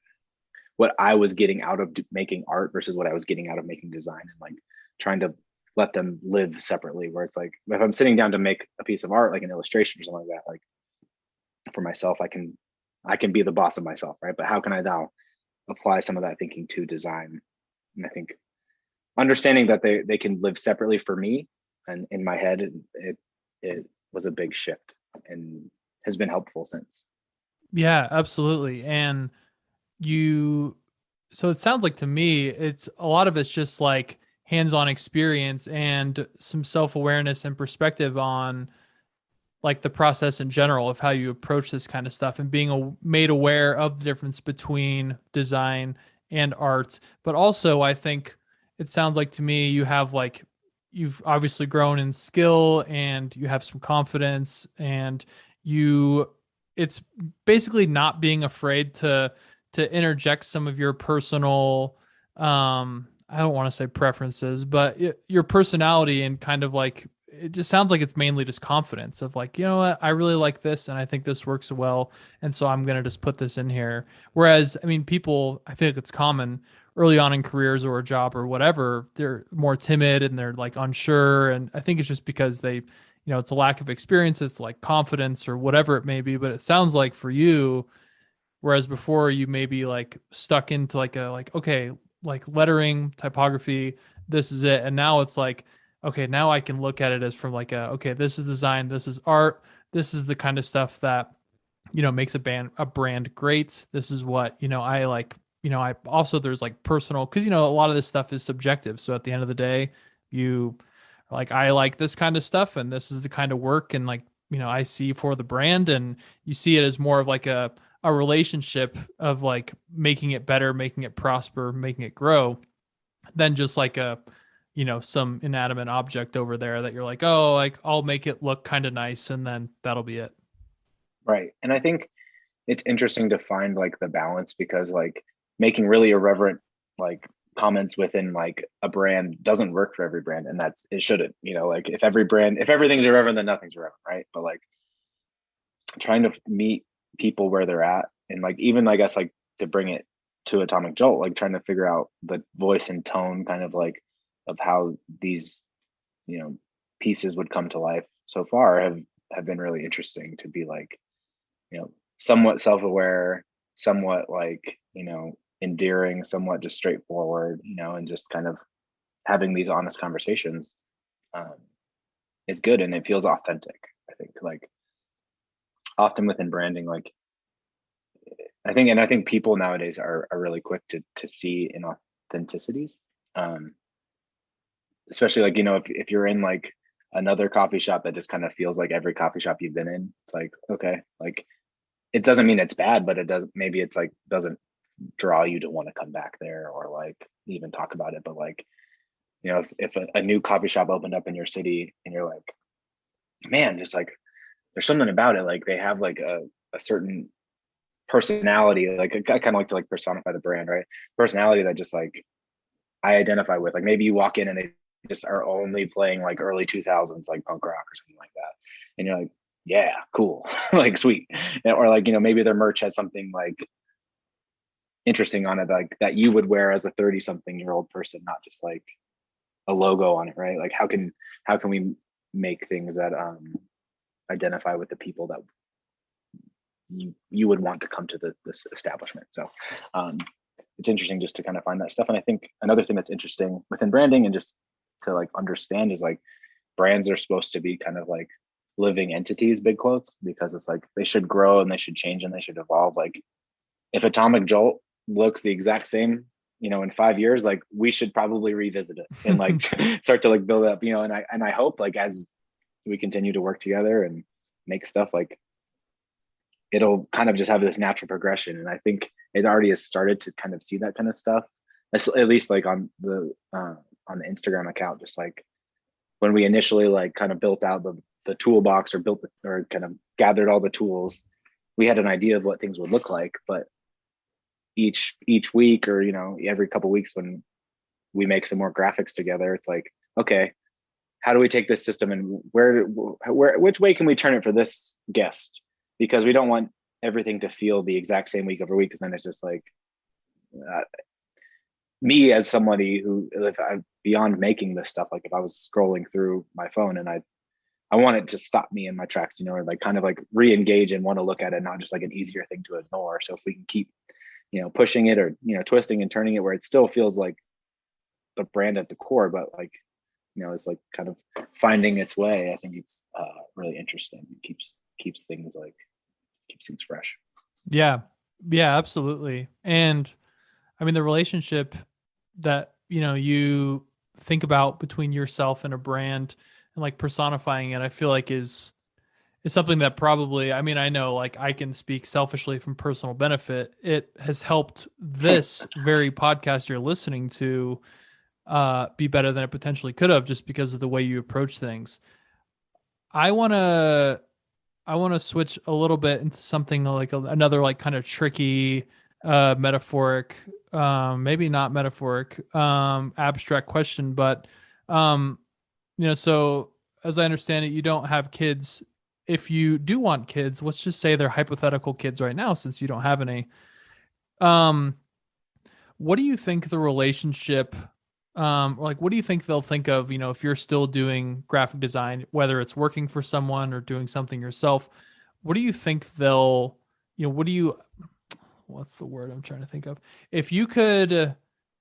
S3: I was getting out of making art versus what I was getting out of making design, and like trying to let them live separately, where it's like if I'm sitting down to make a piece of art like an illustration or something like that, like for myself I can be the boss of myself, right? But how can I now apply some of that thinking to design? And I think understanding that they can live separately for me and in my head, it was a big shift and has been helpful since.
S2: Yeah, absolutely. And so it sounds like to me, it's a lot of it's just like hands-on experience and some self-awareness and perspective on like the process in general of how you approach this kind of stuff, and being made aware of the difference between design and art. But also I think it sounds like to me you've obviously grown in skill and you have some confidence, and it's basically not being afraid to interject some of your personal I don't want to say preferences, but your personality, and kind of like it just sounds like it's mainly just confidence of like, you know what, I really like this and I think this works well, and so I'm going to just put this in here. Whereas I mean, people, I feel like it's common early on in careers or a job or whatever, they're more timid and they're like unsure, and I think it's just because it's a lack of experience, it's like confidence or whatever it may be. But it sounds like for you, whereas before you maybe like stuck into like okay, like lettering, typography, this is it. And now it's like, okay, now I can look at it as from like okay, this is design, this is art, this is the kind of stuff that, makes a brand great. This is what, I like, I also, there's like personal, cause a lot of this stuff is subjective. So at the end of the day, you like, I like this kind of stuff and this is the kind of work. And like, I see for the brand, and you see it as more of like a relationship of like making it better, making it prosper, making it grow, than just like some inanimate object over there that you're like, oh, like I'll make it look kind of nice and then that'll be it.
S3: Right. And I think it's interesting to find like the balance, because like making really irreverent like comments within like a brand doesn't work for every brand, and it shouldn't, like if everything's irreverent, then nothing's irreverent, right? But like trying to meet people where they're at, and like even I guess like to bring it to Atomic Jolt, like trying to figure out the voice and tone kind of like of how these pieces would come to life so far have been really interesting, to be like somewhat self-aware, somewhat like endearing, somewhat just straightforward, and just kind of having these honest conversations is good, and it feels authentic. I think like often within branding, like I think people nowadays are really quick to see inauthenticities, especially like, if you're in like another coffee shop that just kind of feels like every coffee shop you've been in. It's like, okay, like it doesn't mean it's bad, but it does, maybe it's like doesn't draw you to want to come back there or like even talk about it. But like, if a new coffee shop opened up in your city and you're like, man, just like there's something about it, like they have like a certain personality, like I kind of like to like personify the brand, right? Personality that just like I identify with. Like maybe you walk in and they just are only playing like early 2000s like punk rock or something like that, and you're like, yeah, cool. Like sweet. Or like, maybe their merch has something like interesting on it, like that you would wear as a 30-something-year-old person, not just like a logo on it, right? Like how can we make things that identify with the people that you would want to come to this establishment. So it's interesting just to kind of find that stuff. And I think another thing that's interesting within branding and just to like understand is like brands are supposed to be kind of like living entities, big quotes, because it's like they should grow and they should change and they should evolve. Like if Atomic Jolt looks the exact same, in 5 years, like we should probably revisit it and like start to like build it up, and I hope like as we continue to work together and make stuff, like it'll kind of just have this natural progression. And I think it already has started to kind of see that kind of stuff, at least like on the Instagram account. Just like when we initially like kind of built out the toolbox or kind of gathered all the tools, we had an idea of what things would look like, but each week or every couple of weeks when we make some more graphics together, it's like, okay, how do we take this system and which way can we turn it for this guest? Because we don't want everything to feel the exact same week over week, because then it's just like me as somebody who, if I beyond making this stuff, like if I was scrolling through my phone and I want it to stop me in my tracks, or like kind of like re-engage and want to look at it, not just like an easier thing to ignore. So if we can keep pushing it or twisting and turning it where it still feels like the brand at the core, but like it's like kind of finding its way, I think it's really interesting. It keeps things fresh.
S2: Yeah, absolutely. And I mean, the relationship that you think about between yourself and a brand and like personifying it, I feel like is something that probably, I mean, I know like I can speak selfishly from personal benefit. It has helped this very podcast you're listening to be better than it potentially could have, just because of the way you approach things. I want to switch a little bit into something like another like kind of tricky metaphoric, maybe not metaphoric, abstract question, but so as I understand it, you don't have kids. If you do want kids, let's just say they're hypothetical kids right now, since you don't have any. What do you think the relationship, like, what do you think they'll think of, if you're still doing graphic design, whether it's working for someone or doing something yourself? What do you think they'll, what's the word I'm trying to think of? If you could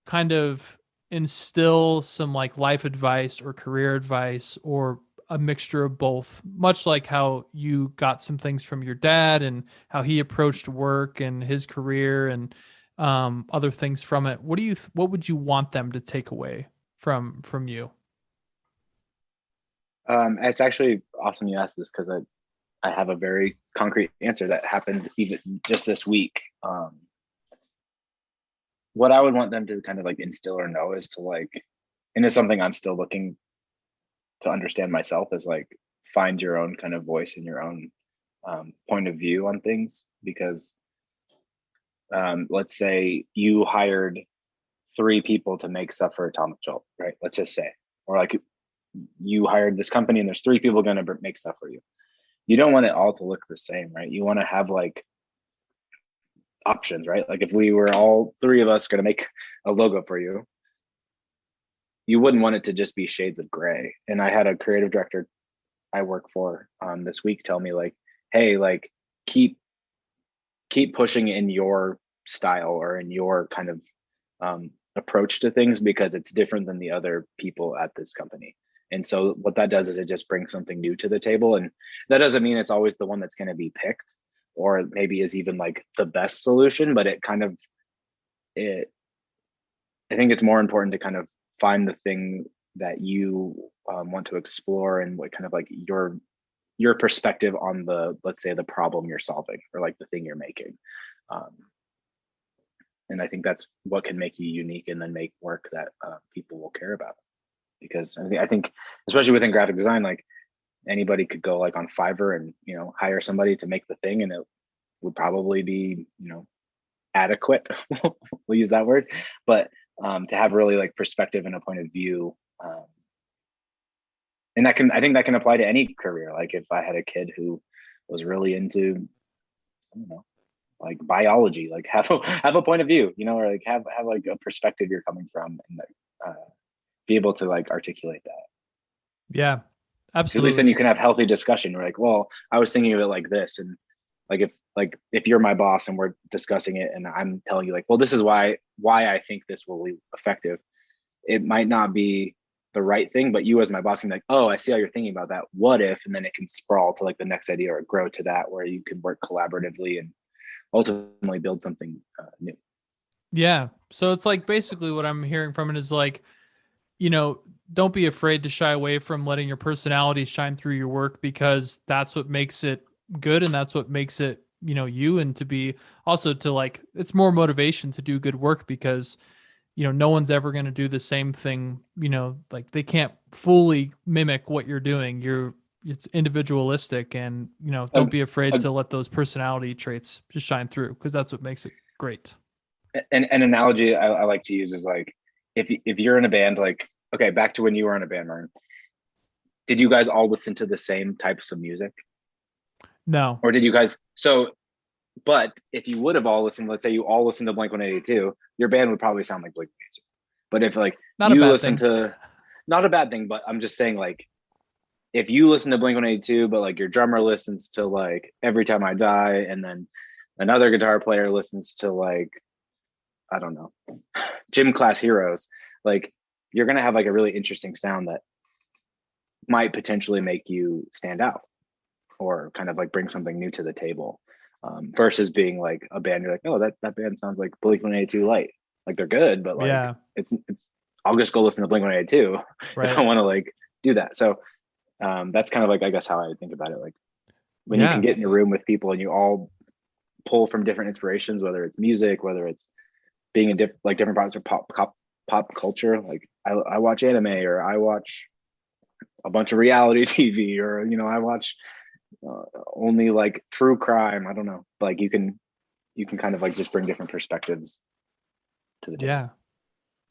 S2: kind of instill some like life advice or career advice or a mixture of both, much like how you got some things from your dad and how he approached work and his career and other things from it. What would you want them to take away from you?
S3: It's actually awesome you asked this, because I have a very concrete answer that happened even just this week. What I would want them to kind of like instill or know is to like, and it's something I'm still looking to understand myself, is like find your own kind of voice and your own point of view on things. Because let's say you hired 3 people to make stuff for Atomic Jolt, right? Let's just say, or like you hired this company and there's 3 people going to make stuff for you. You don't want it all to look the same, right? You want to have like options, right? Like if we were all 3 of us going to make a logo for you, you wouldn't want it to just be shades of gray. And I had a creative director I work for this week tell me like, hey, like keep pushing in your style or in your kind of approach to things because it's different than the other people at this company. And so what that does is it just brings something new to the table. And that doesn't mean it's always the one that's going to be picked or maybe is even like the best solution, but it kind of, I think it's more important to kind of find the thing that you want to explore and what kind of like your perspective on the, let's say, the problem you're solving or like the thing you're making. And I think that's what can make you unique and then make work that people will care about. Because I think, especially within graphic design, like anybody could go like on Fiverr and, you know, hire somebody to make the thing and it would probably be, you know, adequate. We'll use that word. But to have really like perspective and a point of view. And I think that can apply to any career. Like if I had a kid who was really into, I don't know, like biology, like have a point of view, you know, or like have like a perspective you're coming from and like, be able to like articulate that.
S2: Yeah, absolutely.
S3: At least then you can have healthy discussion. We're like, well, I was thinking of it like this. And like if you're my boss and we're discussing it and I'm telling you like, well, this is why I think this will be effective. It might not be the right thing, but you as my boss can be like, oh, I see how you're thinking about that. What if, and then it can sprawl to like the next idea or grow to that where you can work collaboratively and ultimately build something new.
S2: Yeah. So it's like basically what I'm hearing from it is like, you know, don't be afraid to shy away from letting your personality shine through your work because that's what makes it good and that's what makes it, you know, you, and to be also to like, it's more motivation to do good work because, you know, no one's ever going to do the same thing, you know, like they can't fully mimic what you're doing. It's individualistic and, you know, don't be afraid to let those personality traits just shine through because that's what makes it great.
S3: An analogy I like to use is like, if you're in a band, like, okay, back to when you were in a band, Martin, did you guys all listen to the same types of music?
S2: No.
S3: Or did you guys, but if you would have all listened, let's say you all listened to Blink-182, your band would probably sound like Blink-182. But if like
S2: not
S3: you listen to, not a bad thing, but I'm just saying like, if you listen to Blink-182, but like your drummer listens to like Every Time I Die, and then another guitar player listens to like, I don't know, Gym Class Heroes, like you're going to have like a really interesting sound that might potentially make you stand out or kind of like bring something new to the table, versus being like a band. You're like, oh, that band sounds like Blink-182 light. Like they're good, but like
S2: yeah,
S3: it's I'll just go listen to Blink-182
S2: right.
S3: if I want to like do that. So that's kind of like, I guess, how I think about it. Like when you can get in a room with people and you all pull from different inspirations, whether it's music, whether it's being in different parts of pop culture. Like I watch anime, or I watch a bunch of reality TV, or, you know, I watch only like true crime. I don't know. Like you can kind of like just bring different perspectives to the table.
S2: Yeah.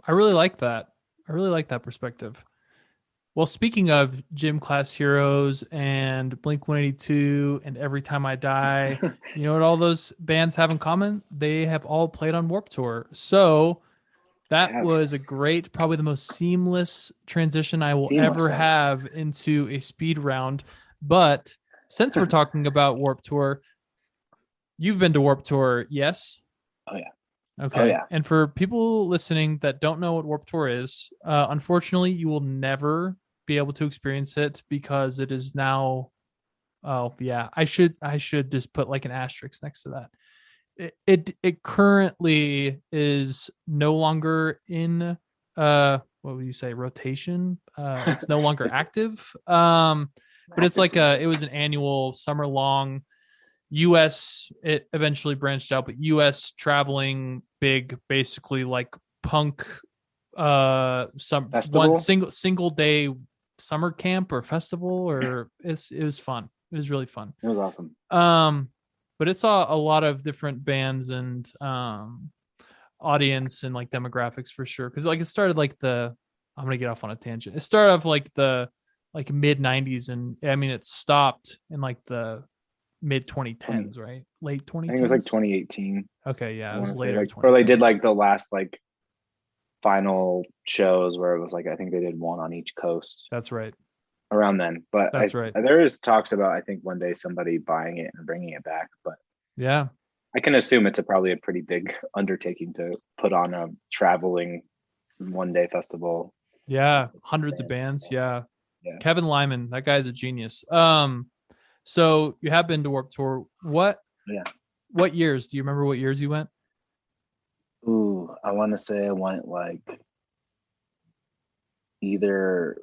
S2: I really like that. I really like that perspective. Well, speaking of Gym Class Heroes and Blink-182 and Every Time I Die, you know what all those bands have in common? They have all played on Warped Tour. So that was a great, probably the most seamless transition I will ever have into a speed round. But since we're talking about Warped Tour, you've been to Warped Tour, yes?
S3: Oh, yeah.
S2: Okay. Oh, yeah. And for people listening that don't know what Warped Tour is, unfortunately, you will never be able to experience it because it is now. Oh yeah, I should just put like an asterisk next to that. It currently is no longer in what would you say, rotation? It's no longer active. But it's like it was an annual summer long US, it eventually branched out, but US traveling big, basically like punk some festival? One single day summer camp or festival, or it was fun. It was really fun.
S3: It was awesome.
S2: But it saw a lot of different bands and audience and like demographics for sure. Cause like it started like I'm gonna get off on a tangent. It started off like the mid 90s, and I mean it stopped in like the mid 2010s, right? Late 2010s. I
S3: think it was like 2018.
S2: Okay, yeah, it was later.
S3: Like, or they did like the last like final shows where it was like, I think they did one on each coast.
S2: That's right.
S3: Around then, but
S2: that's right.
S3: There is talks about, I think one day somebody buying it and bringing it back, but
S2: yeah,
S3: I can assume it's probably a pretty big undertaking to put on a traveling one day festival.
S2: Yeah, hundreds of bands. Yeah.
S3: Yeah.
S2: Kevin Lyman, that guy's a genius. So you have been to Warped Tour. What years? Do you remember what years you went?
S3: Ooh, I want to say I went like either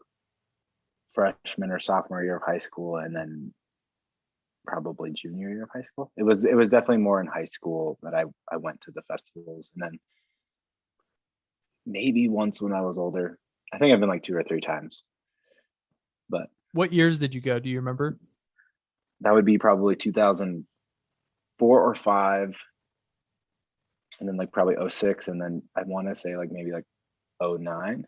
S3: freshman or sophomore year of high school, and then probably junior year of high school. It was definitely more in high school that I went to the festivals, and then maybe once when I was older. I think I've been like 2 or 3 times. But
S2: what years did you go? Do you remember?
S3: That would be probably 2004 or 5, and then like probably 06, and then I want to say like maybe like 09.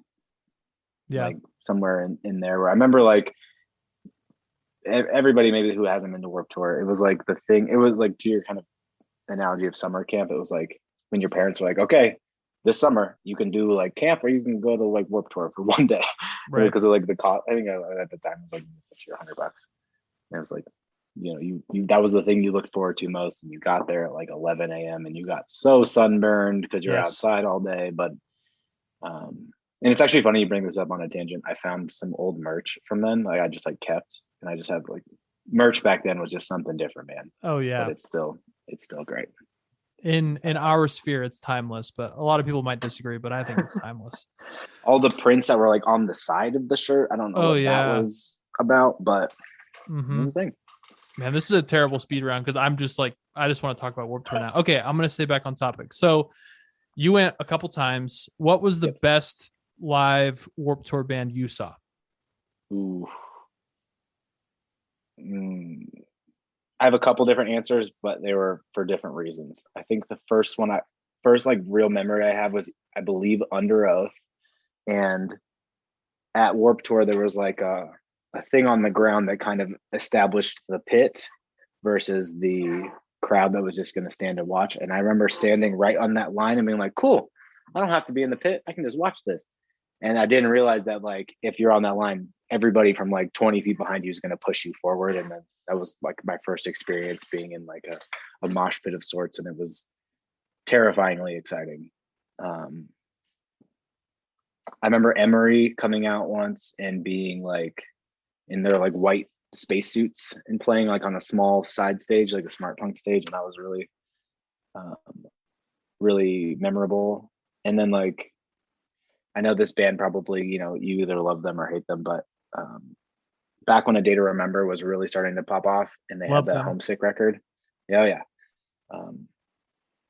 S2: Yeah,
S3: like somewhere in there where I remember like everybody maybe who hasn't been to Warped Tour, it was like the thing. It was like, to your kind of analogy of summer camp, it was like when your parents were like, okay, this summer you can do like camp, or you can go to like Warped Tour for one day,
S2: right?
S3: Because of like the cost. I think at the time it was like $100. And it was like, you that was the thing you looked forward to most, and you got there at like 11 a.m. and you got so sunburned because you're outside all day. But and it's actually funny you bring this up on a tangent. I found some old merch from then, like I just like kept, and I just have like merch back then was just something different, man.
S2: Oh yeah,
S3: but it's still great.
S2: In our sphere, it's timeless, but a lot of people might disagree, but I think it's timeless.
S3: All the prints that were like on the side of the shirt, I don't know what that was about, but it was a thing.
S2: Man, this is a terrible speed round because I'm just like, I just want to talk about Warped Tour now. Okay, I'm gonna stay back on topic. So you went a couple times. What was the best live Warped Tour band you saw?
S3: Ooh. I have a couple different answers, but they were for different reasons. I think the first like real memory I have was, I believe, Under Oath. And at Warped Tour, there was like a thing on the ground that kind of established the pit versus the crowd that was just going to stand and watch. And I remember standing right on that line and being like, cool, I don't have to be in the pit. I can just watch this. And I didn't realize that, like, if you're on that line, everybody from like 20 feet behind you is going to push you forward. And then that was like my first experience being in like a mosh pit of sorts. And it was terrifyingly exciting. I remember Emery coming out once and being like in their like white spacesuits and playing like on a small side stage, like a Smart Punk stage. And that was really, really memorable. And then like, I know this band probably, you either love them or hate them, but back when A Day to Remember was really starting to pop off, and they had that Homesick record. Yeah. I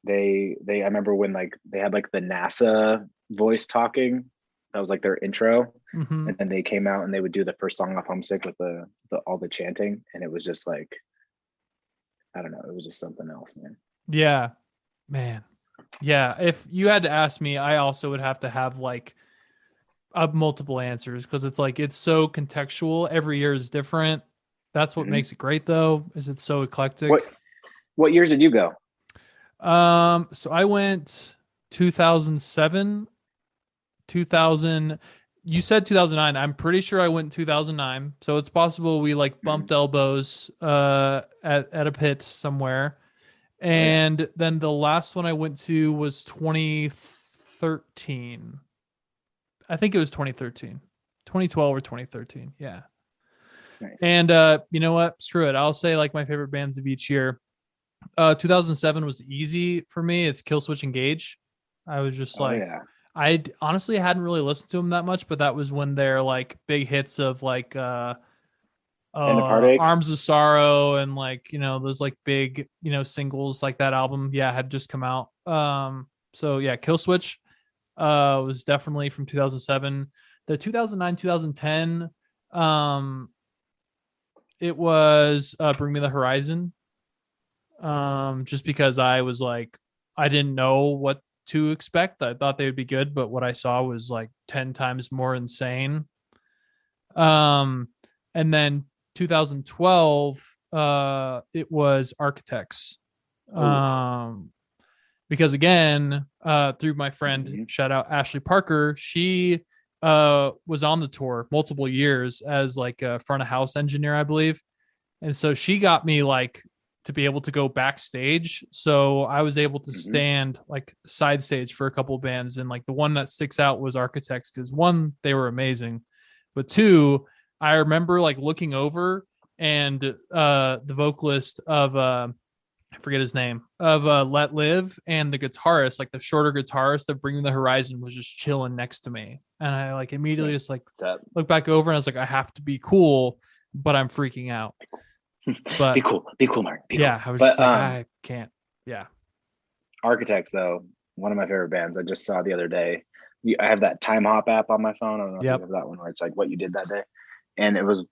S3: remember when like they had like the NASA voice talking. That was like their intro. And then they came out and they would do the first song off Homesick with the all the chanting. And it was just like, I don't know, it was just something else, man.
S2: Yeah, man. Yeah, if you had to ask me, I also would have to have like multiple answers, because it's like, it's so contextual. Every year is different. That's what makes it great, though, is it's so eclectic.
S3: What years did you go?
S2: So I went 2007, 2000. You said 2009. I'm pretty sure I went 2009. So it's possible we like bumped elbows at a pit somewhere. And then the last one I went to was 2013. I think it was 2013, 2012 or 2013. Yeah.
S3: Nice.
S2: And you know what? Screw it. I'll say like my favorite bands of each year. 2007 was easy for me. It's Killswitch Engage. I was just I honestly hadn't really listened to them that much, but that was when their like big hits of like Arms of Sorrow and like, those like big, singles like that album, had just come out. So yeah, Killswitch was definitely from 2007. The 2009, 2010, it was Bring Me the Horizon. Just because I was like, I didn't know what to expect. I thought they would be good, but what I saw was like 10 times more insane. And then 2012, it was Architects. Because again, through my friend, shout out Ashley Parker, she was on the tour multiple years as like a front of house engineer, I believe. And so she got me like to be able to go backstage. So I was able to
S3: Mhm.
S2: stand like side stage for a couple of bands. And like the one that sticks out was Architects, because one, they were amazing. But two, I remember like looking over and the vocalist of I forget his name, of Let Live, and the guitarist, like the shorter guitarist of Bring Me the Horizon, was just chilling next to me. And I like immediately just like
S3: What's up?
S2: looked back over and I was like, I have to be cool, but I'm freaking out. But
S3: Be cool, Mark. Be
S2: yeah,
S3: cool.
S2: I was
S3: But,
S2: just like, I can't. Yeah.
S3: Architects, though, one of my favorite bands. I just saw the other day. I have that Time Hop app on my phone. I don't know if
S2: Yep.
S3: you have that one where it's like what you did that day. And it was,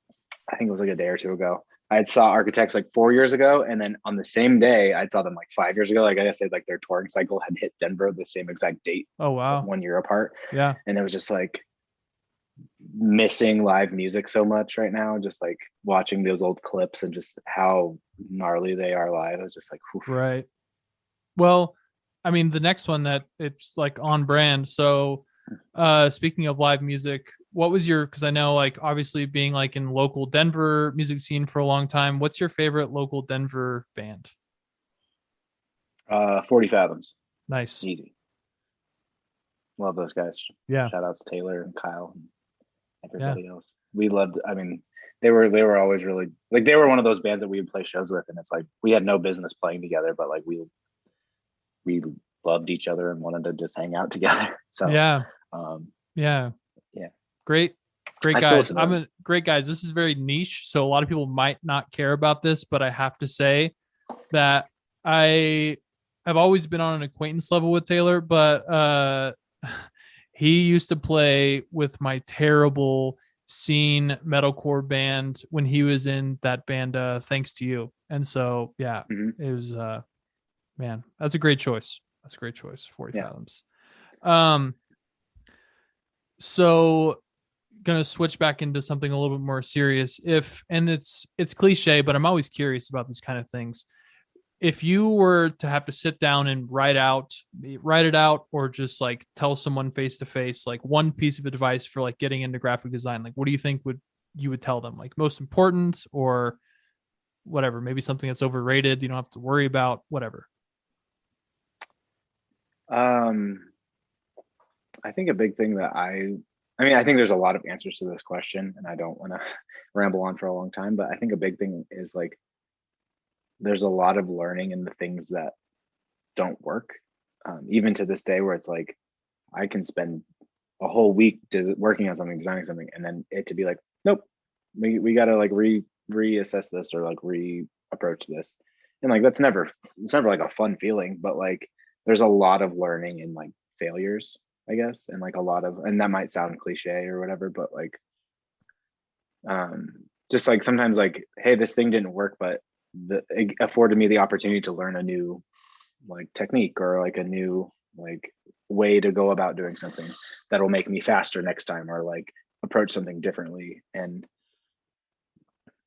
S3: I think it was like a day or two ago. I saw Architects like 4 years ago, and then on the same day, I saw them like 5 years ago. Like I guess they like their touring cycle had hit Denver the same exact date,
S2: Oh wow.
S3: 1 year apart.
S2: Yeah.
S3: And it was just like missing live music so much right now. Just like watching those old clips and just how gnarly they are live. I was just like, oof.
S2: Right. Well, I mean, the next one that it's like on brand. So speaking of live music, what was your, because I know like obviously being like in local Denver music scene for a long time, what's your favorite local Denver band?
S3: 40 Fathoms.
S2: Nice.
S3: Easy. Love those guys.
S2: Yeah.
S3: Shout outs Taylor and Kyle and everybody else. We loved, I mean, they were always really like, they were one of those bands that we would play shows with, and it's like we had no business playing together, but like we loved each other and wanted to just hang out together. So
S2: yeah.
S3: Yeah.
S2: Great
S3: I still
S2: guys.
S3: listen to them.
S2: Great guys. This is very niche, so a lot of people might not care about this, but I have to say that I've always been on an acquaintance level with Taylor, but he used to play with my terrible scene metalcore band when he was in that band Thanks to You. And so yeah, It was man, that's a great choice. 40 Fathoms. So gonna switch back into something a little bit more serious. And it's cliche, but I'm always curious about these kind of things. If you were to have to sit down and write it out, or just like tell someone face to face, like one piece of advice for like getting into graphic design, like what do you think you would tell them? Like most important, or whatever, maybe something that's overrated, you don't have to worry about, whatever.
S3: I think a big thing that I think there's a lot of answers to this question, and I don't want to ramble on for a long time, but I think a big thing is like, there's a lot of learning in the things that don't work. Even to this day, where it's like, I can spend a whole week working on something, designing something, and then it to be like, nope, we got to like reassess this, or like approach this. And like, it's never like a fun feeling, but like, there's a lot of learning in like failures, I guess. And like and that might sound cliche or whatever, but like, just like sometimes like, hey, this thing didn't work, but it afforded me the opportunity to learn a new like technique, or like a new like way to go about doing something that'll make me faster next time, or like approach something differently. And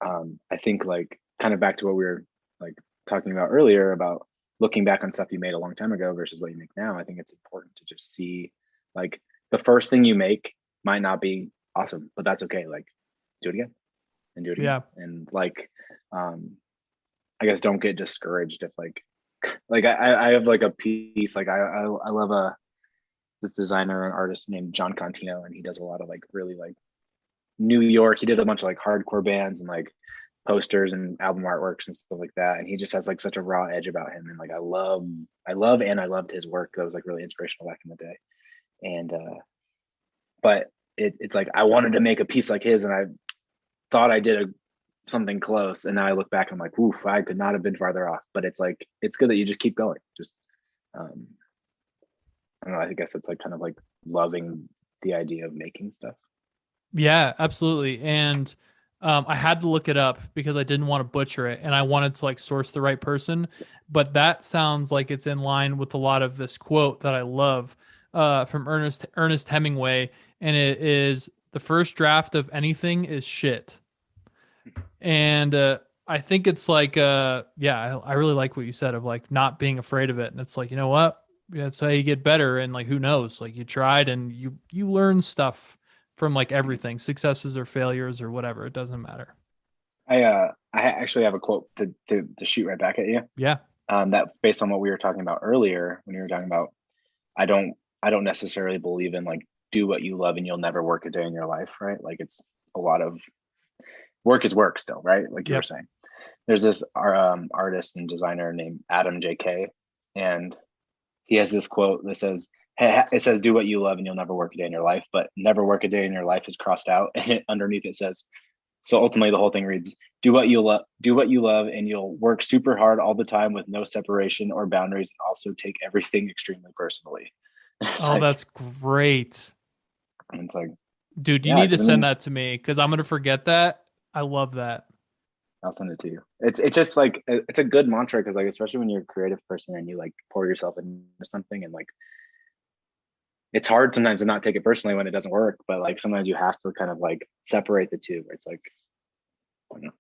S3: I think like kind of back to what we were like talking about earlier about looking back on stuff you made a long time ago versus what you make now. I think it's important to just see like the first thing you make might not be awesome, but that's okay. Like do it again and do it again.
S2: Yeah.
S3: And like, I guess don't get discouraged if like I have like a piece, like I love this designer and artist named John Contino, and he does a lot of like really like New York. He did a bunch of like hardcore bands and like posters and album artworks and stuff like that. And he just has like such a raw edge about him. And like I loved his work. That was like really inspirational back in the day. And but it's like I wanted to make a piece like his, and I thought I did something close, and now I look back and I'm like, oof, I could not have been farther off. But it's like, it's good that you just keep going. Just I don't know, I guess it's like kind of like loving the idea of making stuff.
S2: Yeah, absolutely. And I had to look it up because I didn't want to butcher it, and I wanted to like source the right person. But that sounds like it's in line with a lot of this quote that I love from Ernest Hemingway, and it is, the first draft of anything is shit. And I think it's like, I really like what you said of like not being afraid of it. And it's like, you know what? That's how you get better. And like, who knows? Like you tried and you learn stuff from like everything, successes or failures or whatever. It doesn't matter.
S3: I actually have a quote to shoot right back at you.
S2: Yeah.
S3: That based on what we were talking about earlier, when you were talking about, I don't necessarily believe in like do what you love and you'll never work a day in your life, right? Like it's a lot of work is work still, right? Like you were saying. There's this artist and designer named Adam J.K. and he has this quote that says, it says, do what you love and you'll never work a day in your life, but never work a day in your life is crossed out. And underneath it says, so ultimately the whole thing reads, do what you love and you'll work super hard all the time with no separation or boundaries and also take everything extremely personally.
S2: That's great.
S3: It's like,
S2: dude, you need to send that to me because I'm going to forget that. I love that.
S3: I'll send it to you. It's just like, it's a good mantra because like, especially when you're a creative person and you like pour yourself into something and like, it's hard sometimes to not take it personally when it doesn't work, but like sometimes you have to kind of like separate the two. It's like, I don't know.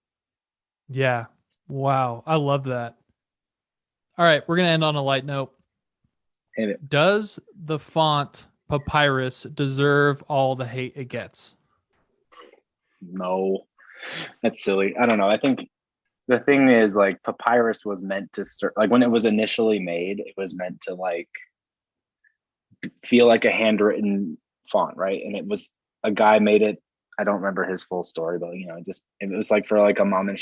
S2: Yeah. Wow. I love that. All right. We're going to end on a light note.
S3: Hit it.
S2: Does the font Papyrus deserve all the hate it gets?
S3: No, that's silly. I don't know. I think the thing is like Papyrus was meant to like when it was initially made, it was meant to like feel like a handwritten font, right? And it was a guy made it. I don't remember his full story, but you know, it was like for like a mom and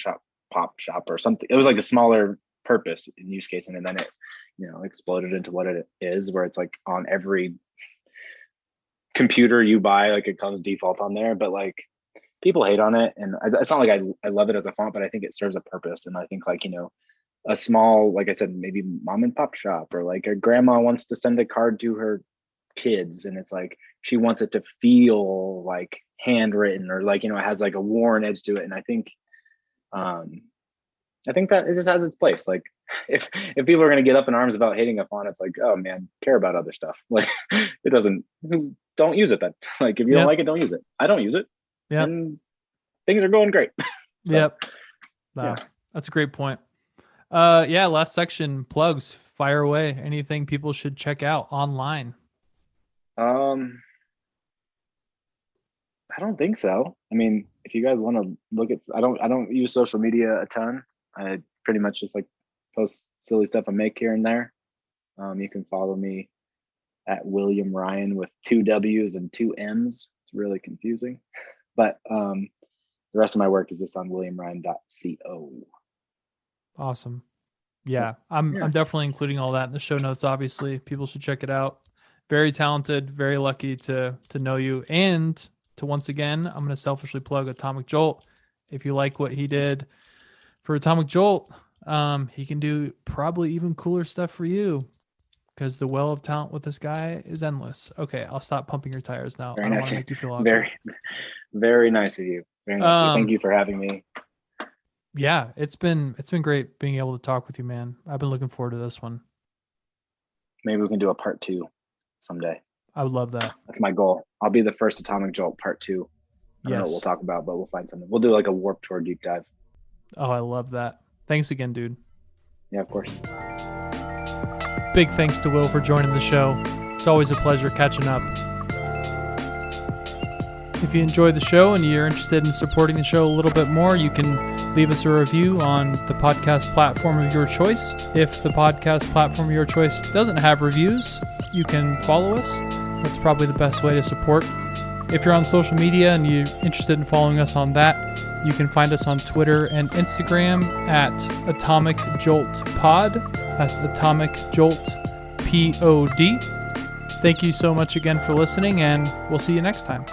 S3: pop shop or something. It was like a smaller purpose in use case, and then it, you know, exploded into what it is, where it's like on every computer you buy, like it comes default on there. But like people hate on it, and it's not like I love it as a font, but I think it serves a purpose, and I think like, you know, a small, like I said, maybe mom and pop shop, or like a grandma wants to send a card to her kids and it's like she wants it to feel like handwritten or like, you know, it has like a worn edge to it. And I think that it just has its place. Like if people are going to get up in arms about hating a font, it's like, oh man, care about other stuff. Like it doesn't, don't use it then. Like if you don't like it, don't use it. I don't use it.
S2: Yeah.
S3: And things are going great.
S2: Yep. Wow. Yeah. That's a great point. Last section, plugs, fire away. Anything people should check out online?
S3: I don't think so. I mean, if you guys want to look at, I don't use social media a ton. I pretty much just like post silly stuff I make here and there. You can follow me at William Ryan with 2 W's and 2 M's. It's really confusing, but the rest of my work is just on williamryan.co.
S2: Awesome. Yeah, I'm definitely including all that in the show notes. Obviously, people should check it out. Very talented, very lucky to know you, and to once again, I'm going to selfishly plug Atomic Jolt. If you like what he did for Atomic Jolt, he can do probably even cooler stuff for you because the well of talent with this guy is endless. Okay, I'll stop pumping your tires now. I don't want to make you feel awkward.
S3: Very, very nice of you. Very nice of you. Thank you for having me.
S2: Yeah, it's been great being able to talk with you, man. I've been looking forward to this one.
S3: Maybe we can do a part 2 someday.
S2: I would love that.
S3: That's my goal. I'll be the first Atomic Jolt part 2. I don't know what we'll talk about, but we'll find something. We'll do like a Warped Tour deep dive.
S2: Oh, I love that. Thanks again, dude.
S3: Yeah, of course.
S2: Big thanks to Will for joining the show. It's always a pleasure catching up. If you enjoyed the show and you're interested in supporting the show a little bit more, you can leave us a review on the podcast platform of your choice. If the podcast platform of your choice doesn't have reviews, you can follow us. That's probably the best way to support. If you're on social media and you're interested in following us on that, you can find us on Twitter and Instagram at Atomic Jolt Pod. That's Atomic Jolt Pod. Thank you so much again for listening, and we'll see you next time.